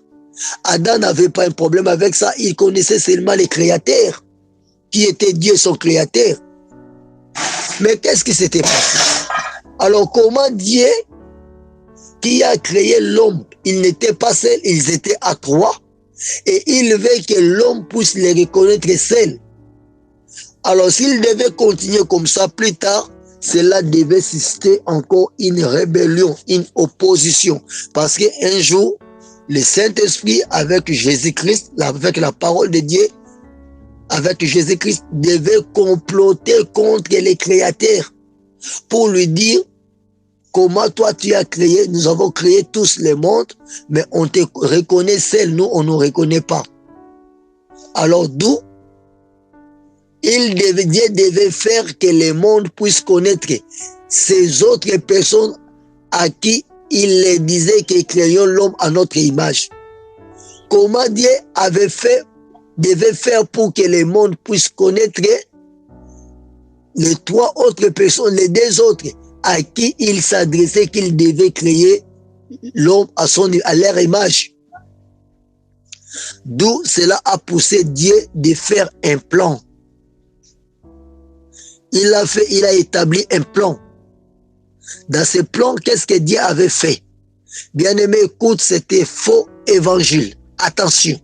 Adam n'avait pas un problème avec ça, il connaissait seulement les créateurs, qui était Dieu son créateur. Mais qu'est-ce qui s'était passé? Alors comment Dieu, qui a créé l'homme, il n'était pas seul, ils étaient à trois, et il veut que l'homme puisse les reconnaître seul. Alors s'il devait continuer comme ça plus tard, cela devait susciter encore une rébellion, une opposition. Parce qu'un jour, le Saint-Esprit avec Jésus-Christ, avec la parole de Dieu, avec Jésus-Christ, devait comploter contre les créateurs pour lui dire comment toi tu as créé, nous avons créé tous les mondes, mais on te reconnaît seul, nous on ne nous reconnaît pas. Alors d'où Dieu devait faire que le monde puisse connaître ces autres personnes à qui il disait que créons l'homme à notre image. Comment Dieu devait faire pour que le monde puisse connaître les trois autres personnes, les deux autres à qui il s'adressait qu'il devait créer l'homme à leur image. D'où cela a poussé Dieu de faire un plan. Il a établi un plan. Dans ce plan, qu'est-ce que Dieu avait fait? Bien-aimé, écoute, c'était faux évangile. Attention.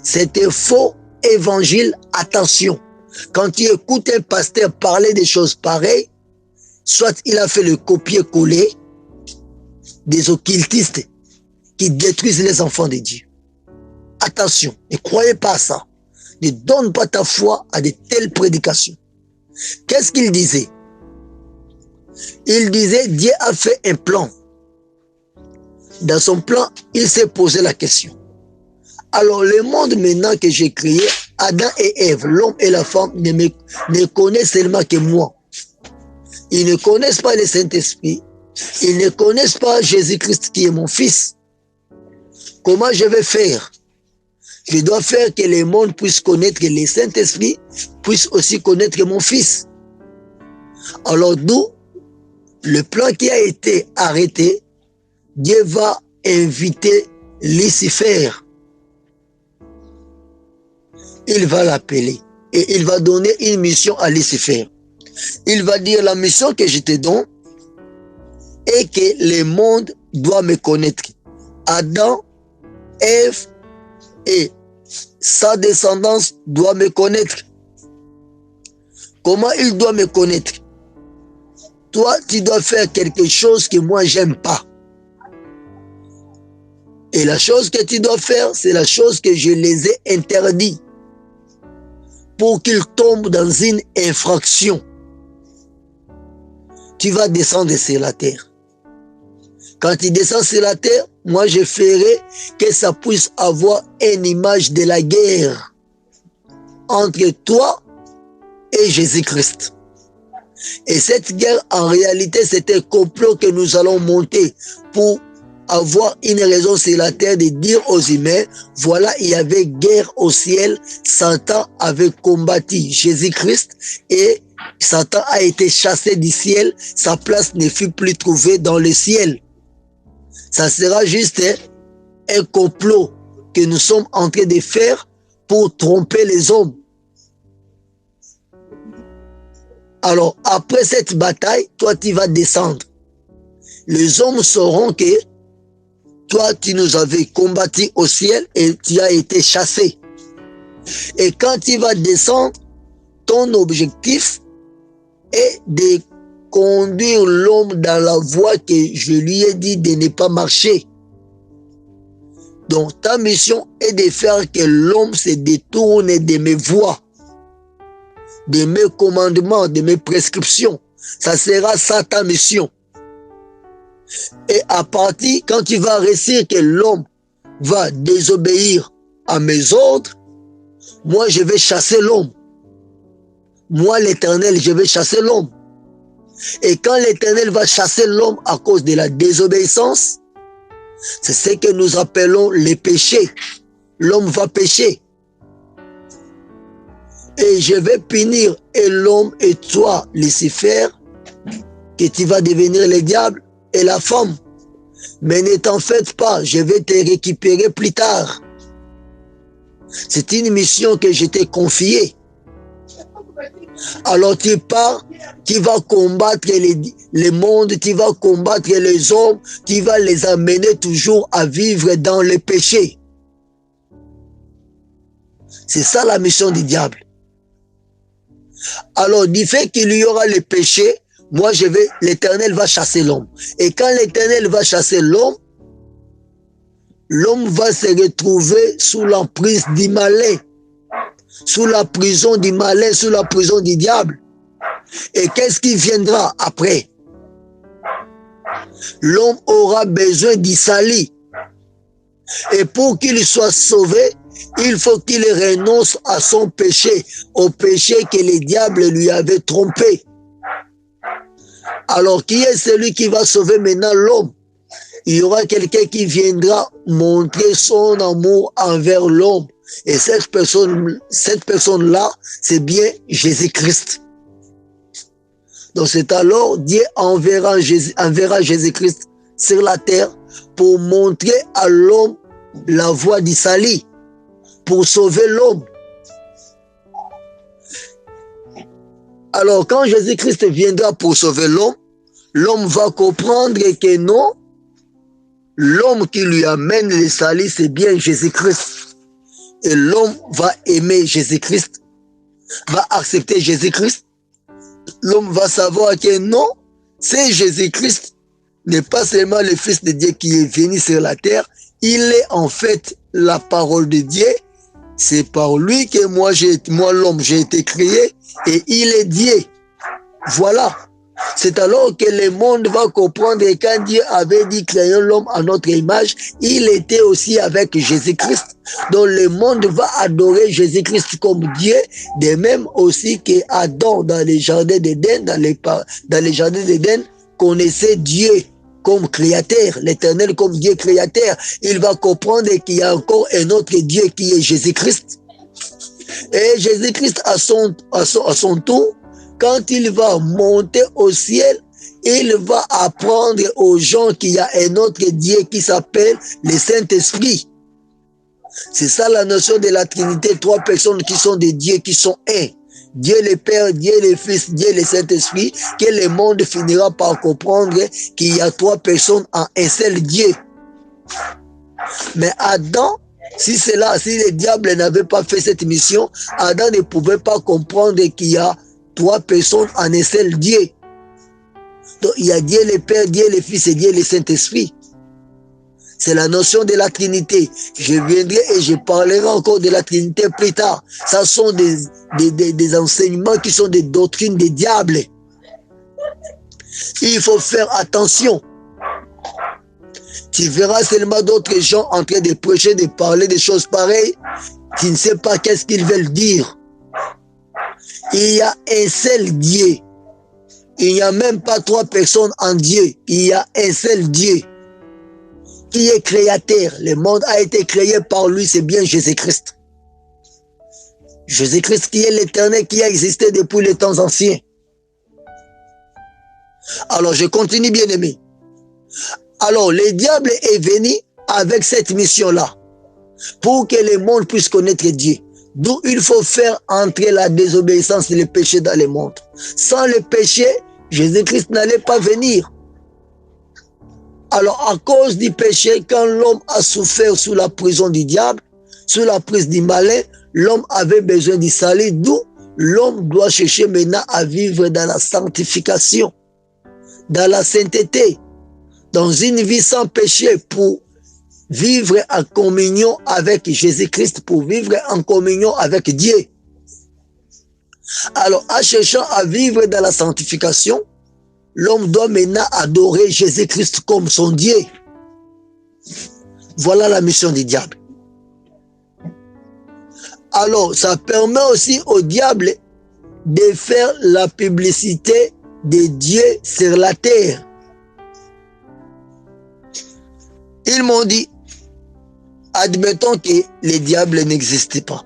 C'était faux évangile. Attention. Quand tu écoutes un pasteur parler des choses pareilles, soit il a fait le copier-coller des occultistes qui détruisent les enfants de Dieu. Attention, ne croyez pas à ça. Ne donne pas ta foi à de telles prédications. Qu'est-ce qu'il disait? Il disait, Dieu a fait un plan. Dans son plan, il s'est posé la question. Alors, le monde maintenant que j'ai créé, Adam et Ève, l'homme et la femme, ne connaissent seulement que moi. Ils ne connaissent pas le Saint-Esprit. Ils ne connaissent pas Jésus-Christ qui est mon fils. Comment je vais faire? Je dois faire que le monde puisse connaître le Saint-Esprit, puisse aussi connaître mon fils. Alors d'où le plan qui a été arrêté, Dieu va inviter Lucifer. Il va l'appeler et il va donner une mission à Lucifer. Il va dire la mission que je te donne est que le monde doit me connaître. Adam, Ève et sa descendance doit me connaître. Comment il doit me connaître? Toi, tu dois faire quelque chose que moi, j'aime pas. Et la chose que tu dois faire, c'est la chose que je les ai interdits pour qu'ils tombent dans une infraction. Tu vas descendre sur la terre. Quand tu descends sur la terre, moi je ferai que ça puisse avoir une image de la guerre entre toi et Jésus-Christ. Et cette guerre, en réalité, c'est un complot que nous allons monter pour avoir une raison sur la terre de dire aux humains, voilà, il y avait guerre au ciel, Satan avait combattu Jésus-Christ et Satan a été chassé du ciel, sa place ne fut plus trouvée dans le ciel. Ça sera juste un complot que nous sommes en train de faire pour tromper les hommes. Alors, après cette bataille, toi, tu vas descendre. Les hommes sauront que toi, tu nous avais combattu au ciel et tu as été chassé. Et quand tu vas descendre, ton objectif est de conduire l'homme dans la voie que je lui ai dit de ne pas marcher. Donc, ta mission est de faire que l'homme se détourne de mes voies, de mes commandements, de mes prescriptions. Ça sera ça ta mission. Et à partir, quand tu vas réussir que l'homme va désobéir à mes ordres, moi je vais chasser l'homme. Moi l'Éternel, je vais chasser l'homme. Et quand l'Éternel va chasser l'homme à cause de la désobéissance, c'est ce que nous appelons les péchés. L'homme va pécher. Et je vais punir et l'homme et toi, Lucifer, que tu vas devenir le diable et la femme. Mais ne t'en faites pas, je vais te récupérer plus tard. C'est une mission que je t'ai confiée. Alors tu pars, tu vas combattre le monde, tu vas combattre les hommes, tu vas les amener toujours à vivre dans le péché. C'est ça la mission du diable. Alors du fait qu'il y aura le péché, moi l'Éternel va chasser l'homme. Et quand l'Éternel va chasser l'homme, l'homme va se retrouver sous l'emprise du malin, sous la prison du malin, sous la prison du diable. Et qu'est-ce qui viendra après? L'homme aura besoin du salut. Et pour qu'il soit sauvé, il faut qu'il renonce à son péché, au péché que le diable lui avait trompé. Alors, qui est celui qui va sauver maintenant l'homme? Il y aura quelqu'un qui viendra montrer son amour envers l'homme. Et cette personne-là, c'est bien Jésus-Christ. Donc c'est alors Dieu enverra Jésus-Christ sur la terre pour montrer à l'homme la voie du salut, pour sauver l'homme. Alors quand Jésus-Christ viendra pour sauver l'homme, l'homme va comprendre que non, l'homme qui lui amène le salut, c'est bien Jésus-Christ. Et l'homme va aimer Jésus-Christ, va accepter Jésus-Christ. L'homme va savoir que non, c'est Jésus-Christ n'est pas seulement le Fils de Dieu qui est venu sur la terre, il est en fait la parole de Dieu. C'est par lui que moi l'homme, j'ai été créé et il est Dieu. Voilà. C'est alors que le monde va comprendre que quand Dieu avait dit créons l'homme à notre image, il était aussi avec Jésus-Christ. Donc le monde va adorer Jésus-Christ comme Dieu, de même aussi que Adam dans les jardins d'Éden, dans les jardins d'Éden, connaissait Dieu comme créateur, l'Éternel comme Dieu créateur. Il va comprendre qu'il y a encore un autre Dieu qui est Jésus-Christ. Et Jésus-Christ à son tour, quand il va monter au ciel, il va apprendre aux gens qu'il y a un autre Dieu qui s'appelle le Saint-Esprit. C'est ça la notion de la Trinité, trois personnes qui sont des dieux, qui sont un. Dieu le Père, Dieu le Fils, Dieu le Saint-Esprit, que le monde finira par comprendre qu'il y a 3 personnes en un seul Dieu. Mais Adam, si le diable n'avait pas fait cette mission, Adam ne pouvait pas comprendre qu'il y a 3 personnes en un seul Dieu. Donc il y a Dieu le Père, Dieu le Fils et Dieu le Saint-Esprit. C'est la notion de la Trinité. Je viendrai et je parlerai encore de la Trinité plus tard. Ça sont des enseignements qui sont des doctrines des diables. Il faut faire attention. Tu verras seulement d'autres gens en train de prêcher, de parler des choses pareilles. Tu ne sais pas qu'est-ce qu'ils veulent dire. Il y a un seul Dieu. Il n'y a même pas 3 personnes en Dieu. Il y a un seul Dieu qui est créateur. Le monde a été créé par lui, c'est bien Jésus-Christ. Jésus-Christ qui est l'éternel, qui a existé depuis les temps anciens. Alors je continue, bien aimé. Alors le diable est venu avec cette mission-là pour que le monde puisse connaître Dieu. D'où il faut faire entrer la désobéissance et le péché dans le monde. Sans le péché, Jésus-Christ n'allait pas venir. Alors à cause du péché, quand l'homme a souffert sous la prison du diable, sous la prise du malin, l'homme avait besoin du salut, d'où l'homme doit chercher maintenant à vivre dans la sanctification, dans la sainteté, dans une vie sans péché pour vivre en communion avec Jésus-Christ, pour vivre en communion avec Dieu. Alors, en cherchant à vivre dans la sanctification, l'homme doit maintenant adorer Jésus-Christ comme son Dieu. Voilà la mission du diable. Alors, ça permet aussi au diable de faire la publicité de Dieu sur la terre. Ils m'ont dit, admettons que le diable n'existe pas.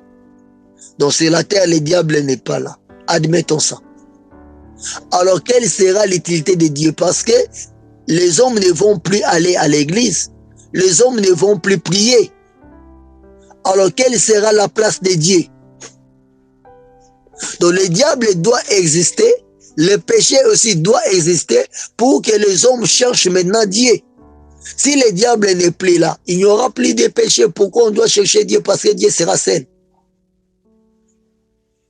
Donc sur la terre, le diable n'est pas là. Admettons ça. Alors quelle sera l'utilité de Dieu? Parce que les hommes ne vont plus aller à l'église. Les hommes ne vont plus prier. Alors quelle sera la place de Dieu? Donc le diable doit exister. Le péché aussi doit exister pour que les hommes cherchent maintenant Dieu. Si le diable n'est plus là, il n'y aura plus de péché. Pourquoi on doit chercher Dieu? Parce que Dieu sera saint.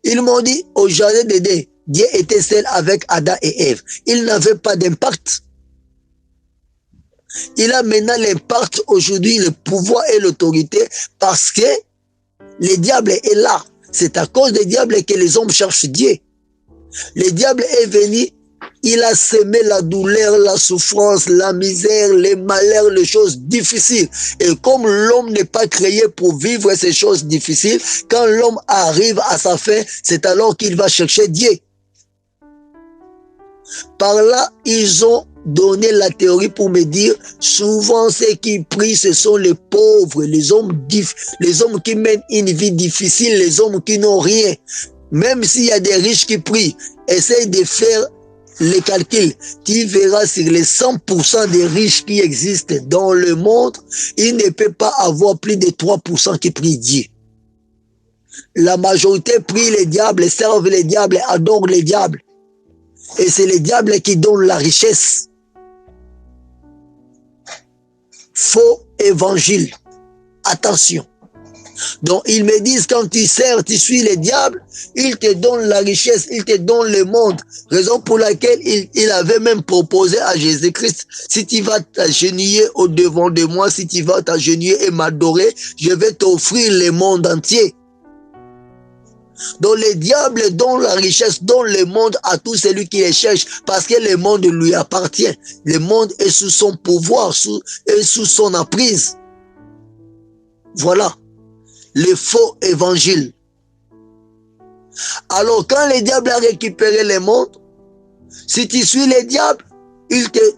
Ils m'ont dit, au jardin d'Éden, Dieu était seul avec Adam et Ève. Il n'avait pas d'impact. Il a maintenant l'impact aujourd'hui, le pouvoir et l'autorité, parce que le diable est là. C'est à cause du diable que les hommes cherchent Dieu. Le diable est venu, il a semé la douleur, la souffrance, la misère, les malheurs, les choses difficiles. Et comme l'homme n'est pas créé pour vivre ces choses difficiles, quand l'homme arrive à sa fin, c'est alors qu'il va chercher Dieu. Par là, ils ont donné la théorie pour me dire, souvent ceux qui prient, ce sont les pauvres, les hommes qui mènent une vie difficile, les hommes qui n'ont rien. Même s'il y a des riches qui prient, essaye de faire les calculs. Tu verras sur les 100% des riches qui existent dans le monde, il ne peut pas avoir plus de 3% qui prient Dieu. La majorité prie les diables, servent les diables, adorent les diables. Et c'est les diables qui donnent la richesse. Faux évangile. Attention. Donc ils me disent, quand tu sers, tu suis les diables, ils te donnent la richesse, ils te donnent le monde. Raison pour laquelle il avait même proposé à Jésus-Christ, si tu vas t'agenouiller au devant de moi, si tu vas t'agenouiller et m'adorer, je vais t'offrir le monde entier. Donc les diables donnent la richesse, donnent le monde à tout celui qui les cherche, parce que le monde lui appartient. Le monde est sous son pouvoir, est sous son emprise. Voilà. Le faux évangile. Alors quand le diable a récupéré le monde, si tu suis le diable,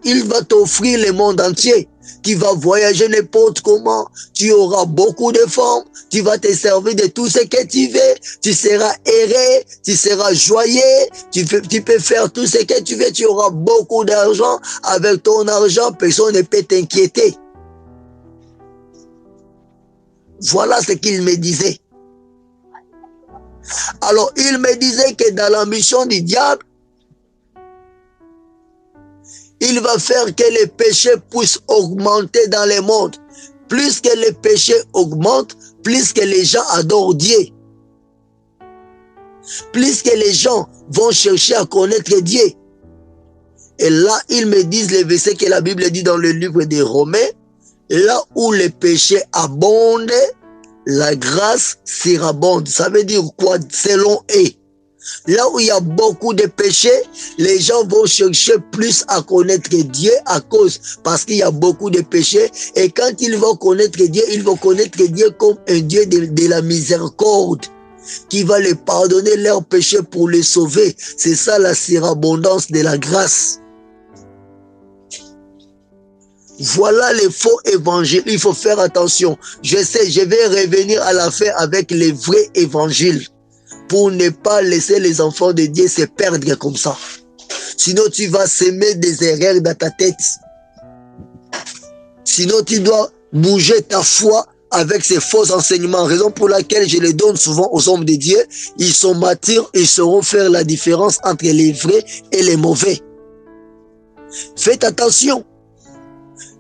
il va t'offrir le monde entier. Tu vas voyager n'importe comment, tu auras beaucoup de femmes, tu vas te servir de tout ce que tu veux, tu seras erré, tu seras joyeux, tu peux faire tout ce que tu veux, tu auras beaucoup d'argent. Avec ton argent, personne ne peut t'inquiéter. Voilà ce qu'il me disait. Alors, il me disait que dans la mission du diable, il va faire que les péchés puissent augmenter dans le monde. Plus que les péchés augmentent, plus que les gens adorent Dieu. Plus que les gens vont chercher à connaître Dieu. Et là, ils me disent les versets que la Bible dit dans le livre des Romains, là où les péchés abondent, la grâce surabonde. Ça veut dire quoi? Selon eux. Là où il y a beaucoup de péchés, les gens vont chercher plus à connaître Dieu parce qu'il y a beaucoup de péchés. Et quand ils vont connaître Dieu, ils vont connaître Dieu comme un Dieu de la miséricorde, qui va les pardonner leurs péchés pour les sauver. C'est ça la surabondance de la grâce. Voilà les faux évangiles. Il faut faire attention. Je sais, je vais revenir à la fin avec les vrais évangiles pour ne pas laisser les enfants de Dieu se perdre comme ça. Sinon, tu vas semer des erreurs dans ta tête. Sinon, tu dois bouger ta foi avec ces faux enseignements. Raison pour laquelle je les donne souvent aux hommes de Dieu. Ils sont matures, ils sauront faire la différence entre les vrais et les mauvais. Faites attention.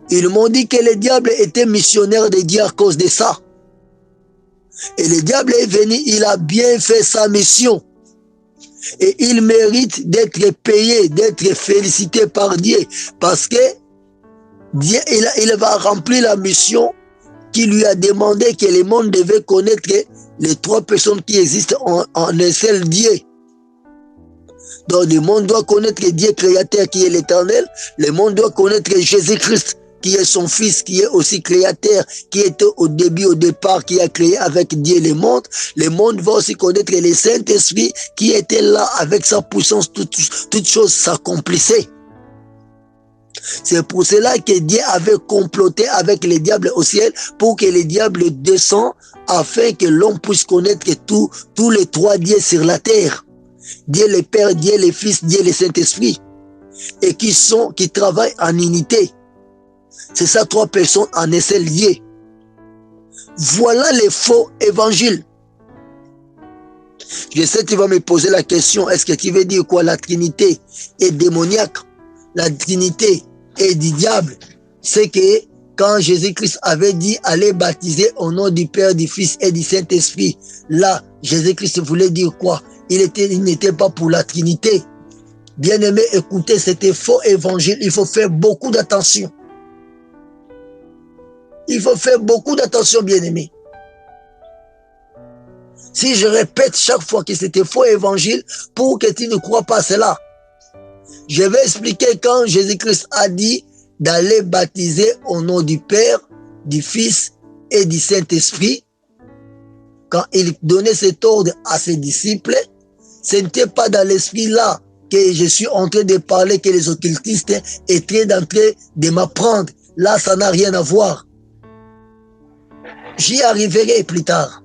Ils m'ont dit que le diable était missionnaire de Dieu à cause de ça. Et le diable est venu, il a bien fait sa mission. Et il mérite d'être payé, d'être félicité par Dieu. Parce que Dieu, il va remplir la mission qui lui a demandé que le monde devait connaître les trois personnes qui existent en un seul Dieu. Donc le monde doit connaître Dieu créateur qui est l'Éternel. Le monde doit connaître Jésus-Christ qui est son fils, qui est aussi créateur, qui était au début, au départ, qui a créé avec Dieu le monde. Le monde va aussi connaître le Saint-Esprit qui était là avec sa puissance, toutes choses s'accomplissaient. C'est pour cela que Dieu avait comploté avec les diables au ciel pour que les diables descendent afin que l'homme puisse connaître tous les trois dieux sur la terre. Dieu le Père, Dieu le Fils, Dieu le Saint-Esprit. Et qui travaillent en unité. C'est ça, trois personnes en un seul lieu. Voilà les faux évangiles. Je sais que tu vas me poser la question, est-ce que tu veux dire quoi? La Trinité est démoniaque. La Trinité est du diable. C'est que quand Jésus-Christ avait dit allez baptiser au nom du Père, du Fils et du Saint-Esprit, là, Jésus-Christ voulait dire quoi? Il n'était pas pour la Trinité. Bien-aimé, écoutez, c'était faux évangile. Il faut faire beaucoup d'attention. Il faut faire beaucoup d'attention, bien-aimé. Si je répète chaque fois que c'était faux évangile, pour que tu ne crois pas cela, je vais expliquer quand Jésus-Christ a dit d'aller baptiser au nom du Père, du Fils et du Saint-Esprit. Quand il donnait cet ordre à ses disciples, ce n'était pas dans l'esprit là que je suis en train de parler, que les occultistes étaient en train de m'apprendre. Là, ça n'a rien à voir. J'y arriverai plus tard.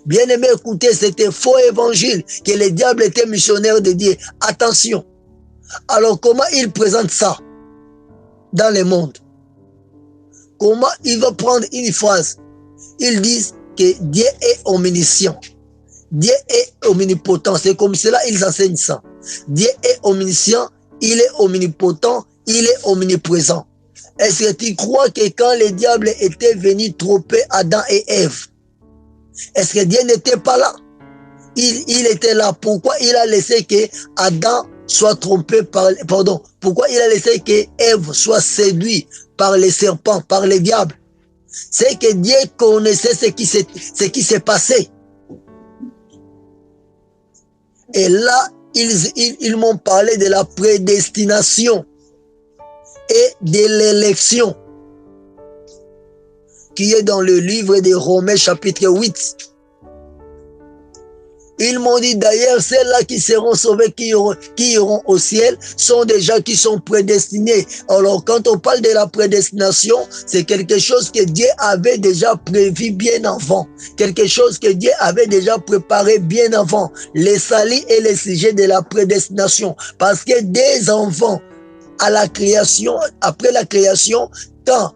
Bien aimé, écoutez, c'était faux évangile, que le diable était missionnaire de Dieu. Attention. Alors, comment il présente ça dans le monde? Comment il va prendre une phrase? Ils disent que Dieu est omniscient. Dieu est omnipotent. C'est comme cela, ils enseignent ça. Dieu est omniscient, il est omnipotent, il est omniprésent. Est-ce que tu crois que quand le diable était venu tromper Adam et Ève, est-ce que Dieu n'était pas là? Il était là. Pourquoi il a laissé que Adam soit trompé pourquoi il a laissé que Ève soit séduite par les serpents, par les diables? C'est que Dieu connaissait ce qui s'est passé. Et là, ils m'ont parlé de la prédestination et de l'élection qui est dans le livre de Romains chapitre 8. Ils m'ont dit d'ailleurs, ceux-là qui seront sauvés, qui iront au ciel, sont des gens qui sont prédestinés. Alors quand on parle de la prédestination, c'est quelque chose que Dieu avait déjà prévu bien avant. Quelque chose que Dieu avait déjà préparé bien avant. Les salis et les sujets de la prédestination. Parce que des enfants, à la création, après la création, quand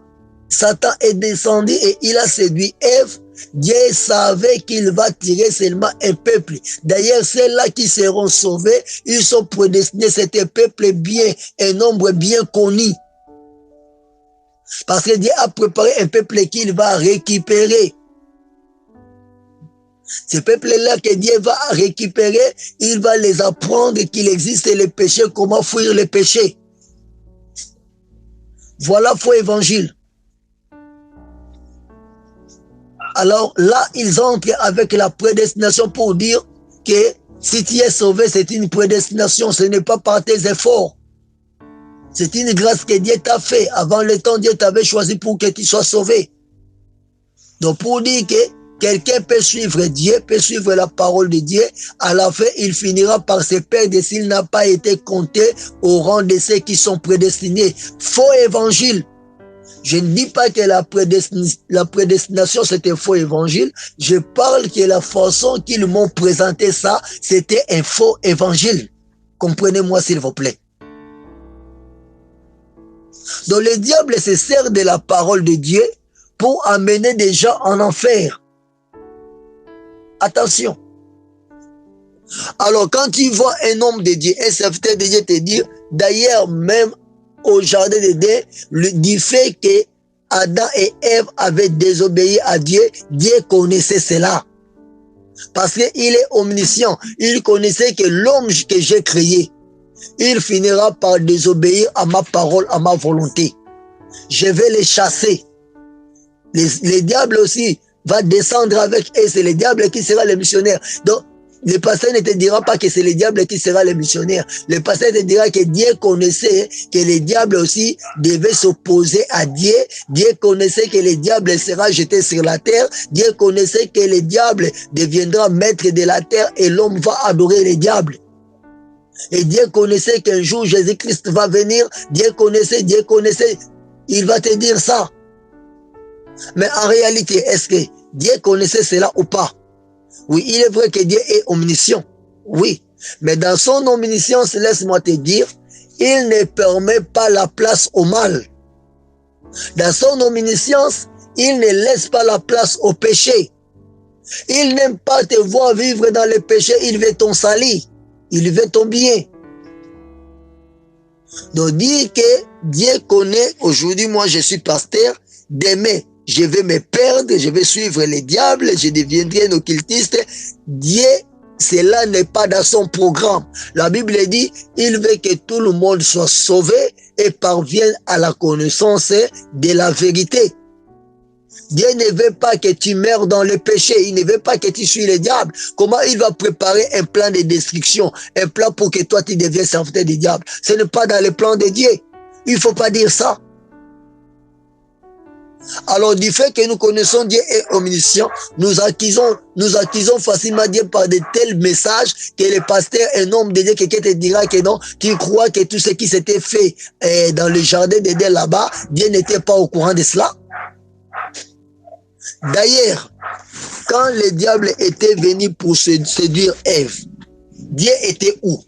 Satan est descendu et il a séduit Ève, Dieu savait qu'il va tirer seulement un peuple. D'ailleurs, ceux-là qui seront sauvés, ils sont prédestinés, c'est un peuple bien, un nombre bien connu. Parce que Dieu a préparé un peuple qu'il va récupérer. Ce peuple-là que Dieu va récupérer, il va les apprendre qu'il existe le péché, comment fuir le péché. Voilà faux évangile. Alors là, ils entrent avec la prédestination pour dire que si tu es sauvé, c'est une prédestination, ce n'est pas par tes efforts. C'est une grâce que Dieu t'a fait. Avant le temps, Dieu t'avait choisi pour que tu sois sauvé. Donc pour dire que quelqu'un peut suivre Dieu, peut suivre la parole de Dieu, à la fin, il finira par se perdre s'il n'a pas été compté au rang de ceux qui sont prédestinés. Faux évangile. Je ne dis pas que la prédestination, c'était un faux évangile. Je parle que la façon qu'ils m'ont présenté ça, c'était un faux évangile. Comprenez-moi, s'il vous plaît. Donc, le diable se sert de la parole de Dieu pour amener des gens en enfer. Attention. Alors, quand tu vois un homme de Dieu, un serviteur de Dieu te dire, d'ailleurs, même au jardin d'Éden, du fait que Adam et Ève avaient désobéi à Dieu, Dieu connaissait cela. Parce qu'il est omniscient. Il connaissait que l'homme que j'ai créé, il finira par désobéir à ma parole, à ma volonté. Je vais les chasser. Les diables aussi va descendre avec eux. C'est le diable qui sera le missionnaire. Donc, le pasteur ne te dira pas que c'est le diable qui sera le missionnaire. Le pasteur te dira que Dieu connaissait que le diable aussi devait s'opposer à Dieu. Dieu connaissait que le diable sera jeté sur la terre. Dieu connaissait que le diable deviendra maître de la terre et l'homme va adorer le diable. Et Dieu connaissait qu'un jour Jésus-Christ va venir. Dieu connaissait. Il va te dire ça. Mais en réalité, est-ce que Dieu connaissait cela ou pas? Oui, il est vrai que Dieu est omniscient. Oui. Mais dans son omniscience, laisse-moi te dire, il ne permet pas la place au mal. Dans son omniscience, il ne laisse pas la place au péché. Il n'aime pas te voir vivre dans le péché, il veut ton salut. Il veut ton bien. Donc dire que Dieu connaît, aujourd'hui moi je suis pasteur, demain je vais me perdre, je vais suivre les diables, je deviendrai un occultiste. Dieu, cela n'est pas dans son programme. La Bible dit, il veut que tout le monde soit sauvé et parvienne à la connaissance de la vérité. Dieu ne veut pas que tu meurs dans le péché. Il ne veut pas que tu suives le diable. Comment il va préparer un plan de destruction, un plan pour que toi tu deviennes serviteur du diable? Ce n'est pas dans le plan de Dieu. Il ne faut pas dire ça. Alors du fait que nous connaissons Dieu est omniscient, nous accusons facilement Dieu par de tels messages que le pasteur, un homme de Dieu, quelqu'un te dira que non, qui croit que tout ce qui s'était fait dans le jardin d'Éden là-bas, Dieu n'était pas au courant de cela. D'ailleurs, quand le diable était venu pour séduire Ève, Dieu était où?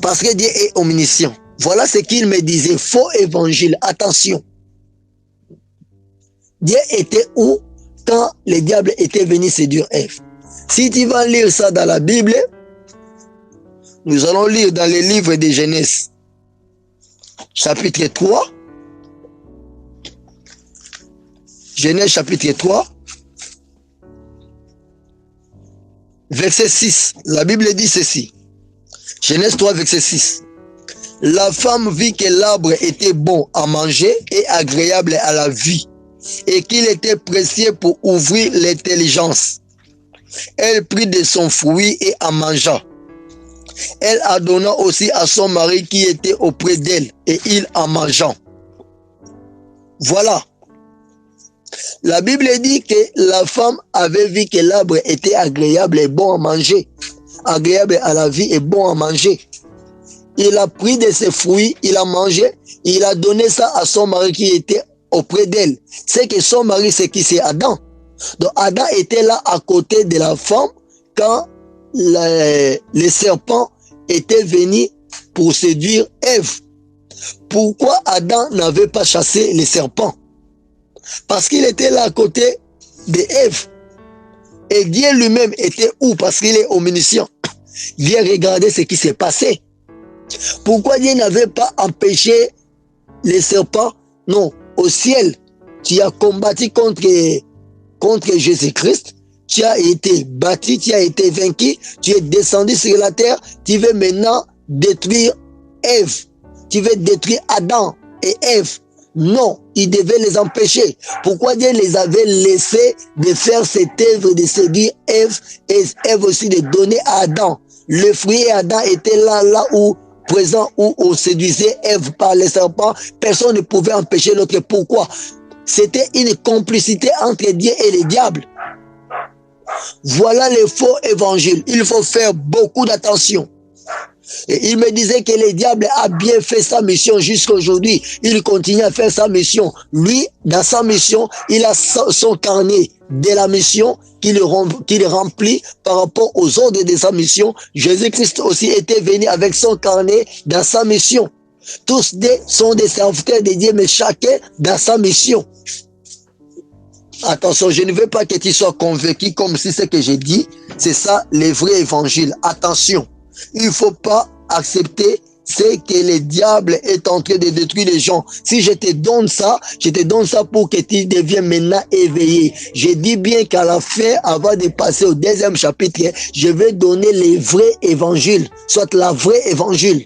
Parce que Dieu est omniscient. Voilà ce qu'il me disait. Faux évangile. Attention. Dieu était où quand le diable était venu séduire Ève? Si tu vas lire ça dans la Bible, nous allons lire dans le livre de Genèse, chapitre 3. Genèse chapitre 3, verset 6. La Bible dit ceci. Genèse 3, verset 6. La femme vit que l'arbre était bon à manger et agréable à la vue, et qu'il était précieux pour ouvrir l'intelligence. Elle prit de son fruit et en mangea. Elle en donna aussi à son mari qui était auprès d'elle, et il en mangeant. Voilà. La Bible dit que la femme avait vu que l'arbre était agréable et bon à manger. Agréable à la vie et bon à manger. Il a pris de ses fruits, il a mangé, il a donné ça à son mari qui était auprès d'elle. C'est que son mari, c'est qui? C'est Adam. Donc Adam était là à côté de la femme quand le serpent était venu pour séduire Ève. pourquoi Adam n'avait pas chassé les serpents? Parce qu'il était là à côté d'Ève. Et Dieu lui-même était où? Parce qu'il est omniscient. Viens regarder ce qui s'est passé. Pourquoi Dieu n'avait pas empêché les serpents? Non, au ciel, tu as combattu contre Jésus-Christ, tu as été battu, tu as été vaincu, tu es descendu sur la terre, tu veux maintenant détruire Ève, tu veux détruire Adam et Ève. Non, il devait les empêcher. Pourquoi Dieu les avait laissés de faire cette œuvre de séduire Ève et Ève aussi de donner à Adam? Le fruit et Adam était là où présent, où on séduisait Ève par les serpents. Personne ne pouvait empêcher l'autre. Pourquoi? C'était une complicité entre Dieu et le diable. Voilà les faux évangiles. Il faut faire beaucoup d'attention. Et il me disait que le diable a bien fait sa mission jusqu'à aujourd'hui. Il continue à faire sa mission. Lui, dans sa mission, il a son carnet de la mission qu'il remplit par rapport aux ordres de sa mission. Jésus-Christ aussi était venu avec son carnet dans sa mission. Tous sont des serviteurs de Dieu, mais chacun dans sa mission. Attention, je ne veux pas que tu sois convaincu comme si ce que j'ai dit, c'est ça le vrai évangile. Attention. Il ne faut pas accepter ce que le diable est en train de détruire les gens. Si je te donne ça pour que tu deviennes maintenant éveillé. Je dis bien qu'à la fin, avant de passer au deuxième chapitre, je vais donner les vrais évangiles, soit la vraie évangile.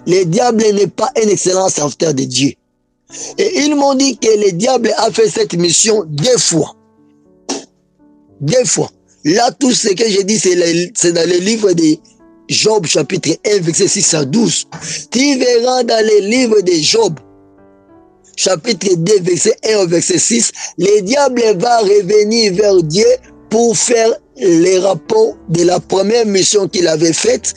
Le diable n'est pas un excellent serviteur de Dieu. Et ils m'ont dit que le diable a fait cette mission 2 fois. 2 fois. Là, tout ce que j'ai dit, c'est dans le livre de Job, chapitre 1, verset 6 à 12. Tu verras dans le livre de Job, chapitre 2, verset 1 au verset 6, le diable va revenir vers Dieu pour faire les rapports de la première mission qu'il avait faite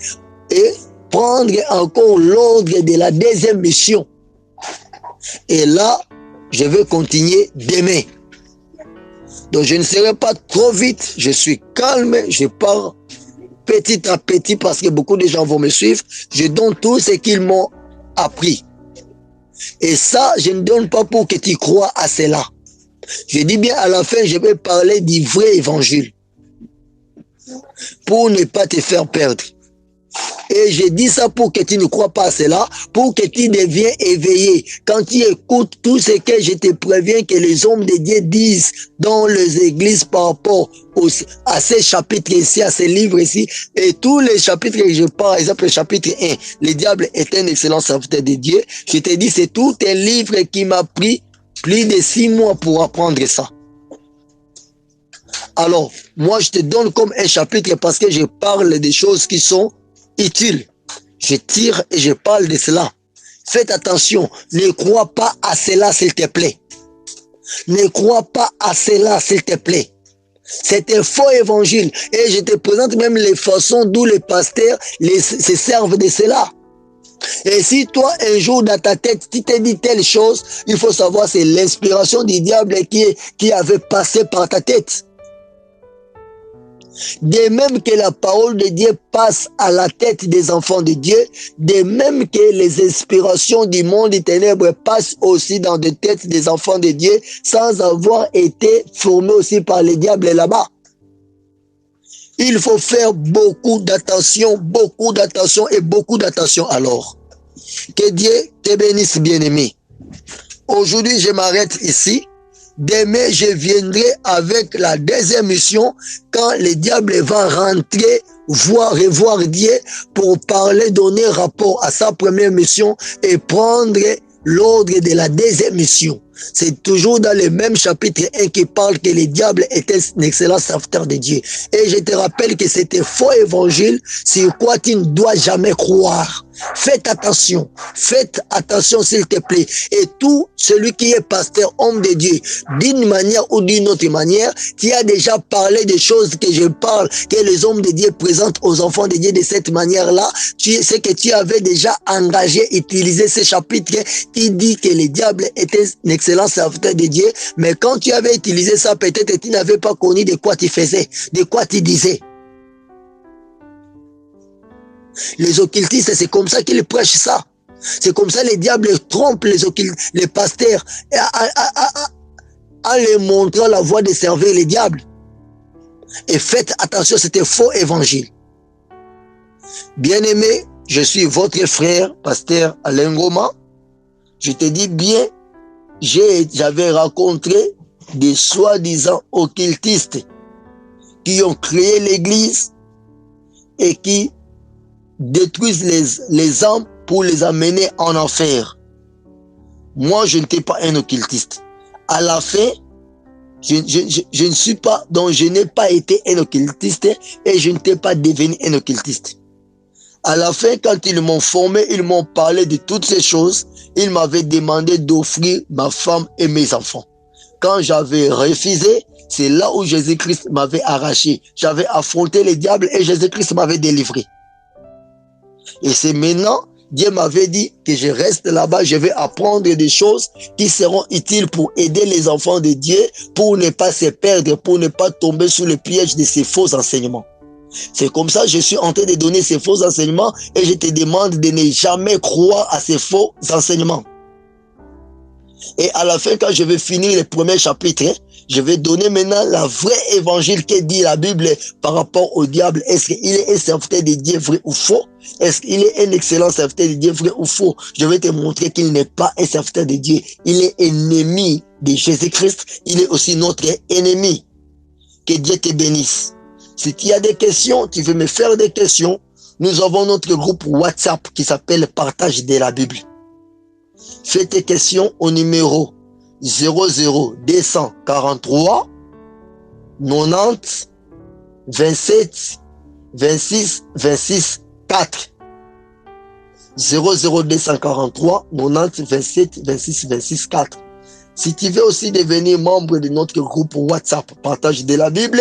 et prendre encore l'ordre de la deuxième mission. Et là, je vais continuer demain. Donc je ne serai pas trop vite, je suis calme, je pars petit à petit parce que beaucoup de gens vont me suivre. Je donne tout ce qu'ils m'ont appris. Et ça, je ne donne pas pour que tu crois à cela. Je dis bien à la fin, je vais parler du vrai évangile. Pour ne pas te faire perdre. Et je dis ça pour que tu ne crois pas à cela, pour que tu deviennes éveillé. Quand tu écoutes tout ce que je te préviens que les hommes de Dieu disent dans les églises par rapport à ces chapitres ici, à ces livres ici, et tous les chapitres que je parle, par exemple le chapitre 1, le diable est un excellent serviteur de Dieu. Je te dis, c'est tout un livre qui m'a pris plus de 6 mois pour apprendre ça. Alors, moi je te donne comme un chapitre parce que je parle des choses qui sont utile. Je tire et je parle de cela. Faites attention. Ne crois pas à cela, s'il te plaît. Ne crois pas à cela, s'il te plaît. C'est un faux évangile. Et je te présente même les façons d'où les pasteurs se servent de cela. Et si toi, un jour, dans ta tête, tu t'es dit telle chose, il faut savoir, c'est l'inspiration du diable qui avait passé par ta tête. De même que la parole de Dieu passe à la tête des enfants de Dieu, de même que les inspirations du monde des ténèbres passent aussi dans les têtes des enfants de Dieu sans avoir été formés aussi par le diable là-bas. Il faut faire beaucoup d'attention et beaucoup d'attention alors. Que Dieu te bénisse, bien-aimé. Aujourd'hui, je m'arrête ici. Demain, je viendrai avec la deuxième mission quand le diable va rentrer, revoir Dieu pour parler, donner rapport à sa première mission et prendre l'ordre de la deuxième mission. C'est toujours dans le même chapitre 1 qui parle que le diable était un excellent serviteur de Dieu. Et je te rappelle que c'est un faux évangile sur quoi tu ne dois jamais croire. Faites attention s'il te plaît. Et tout celui qui est pasteur, homme de Dieu, d'une manière ou d'une autre manière, qui a déjà parlé des choses que je parle, que les hommes de Dieu présentent aux enfants de Dieu de cette manière-là, c'est que tu avais déjà engagé, utilisé ce chapitre qui dit que le diable était un excellent serviteur de Dieu, mais quand tu avais utilisé ça, peut-être tu n'avais pas connu de quoi tu faisais, de quoi tu disais. Les occultistes, c'est comme ça qu'ils prêchent ça. C'est comme ça les diables trompent les pasteurs en les montrant la voie de servir les diables. Et faites attention, c'est un faux évangile. Bien-aimé, je suis votre frère, pasteur Alain Ngoma. Je te dis bien, j'avais rencontré des soi-disant occultistes qui ont créé l'église et qui détruisent les âmes pour les amener en enfer. Moi, je n'étais pas un occultiste. À la fin, je ne suis pas, donc je n'ai pas été un occultiste et je n'étais pas devenu un occultiste. À la fin, quand ils m'ont formé, ils m'ont parlé de toutes ces choses. Ils m'avaient demandé d'offrir ma femme et mes enfants. Quand j'avais refusé, c'est là où Jésus-Christ m'avait arraché. J'avais affronté les diables et Jésus-Christ m'avait délivré. Et c'est maintenant, Dieu m'avait dit que je reste là-bas, je vais apprendre des choses qui seront utiles pour aider les enfants de Dieu, pour ne pas se perdre, pour ne pas tomber sous le piège de ces faux enseignements. C'est comme ça que je suis en train de donner ces faux enseignements et je te demande de ne jamais croire à ces faux enseignements. Et à la fin, quand je vais finir le premier chapitre, je vais donner maintenant la vraie évangile que dit la Bible par rapport au diable. Est-ce qu'il est un serviteur de Dieu vrai ou faux? Est-ce qu'il est un excellent serviteur de Dieu vrai ou faux? Je vais te montrer qu'il n'est pas un serviteur de Dieu. Il est ennemi de Jésus-Christ. Il est aussi notre ennemi. Que Dieu te bénisse. Si tu as des questions, tu veux me faire des questions, nous avons notre groupe WhatsApp qui s'appelle Partage de la Bible. Fais tes questions au numéro 00243 90 27 26 26 4. 00243 90 27 26 26 4. Si tu veux aussi devenir membre de notre groupe WhatsApp Partage de la Bible,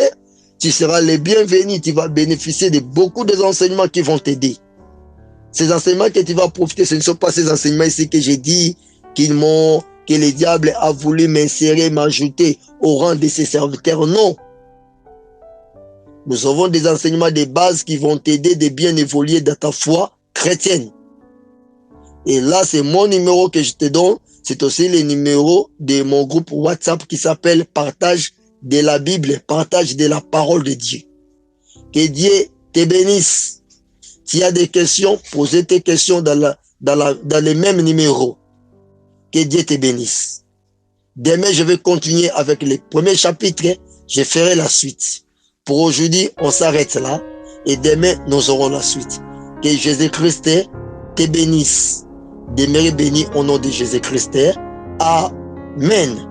tu seras le bienvenu, tu vas bénéficier de beaucoup d'enseignements qui vont t'aider. Ces enseignements que tu vas profiter, ce ne sont pas ces enseignements ici que j'ai dit que le diable a voulu m'insérer, m'ajouter au rang de ses serviteurs. Non. Nous avons des enseignements de base qui vont t'aider de bien évoluer dans ta foi chrétienne. Et là, c'est mon numéro que je te donne. C'est aussi le numéro de mon groupe WhatsApp qui s'appelle Partage de la Bible, partage de la parole de Dieu. Que Dieu te bénisse. S'il y a des questions, posez tes questions dans les mêmes numéros. Que Dieu te bénisse. Demain, je vais continuer avec le premier chapitre. Je ferai la suite. Pour aujourd'hui, on s'arrête là. Et demain, nous aurons la suite. Que Jésus-Christ te bénisse. Demeure béni au nom de Jésus-Christ. Amen.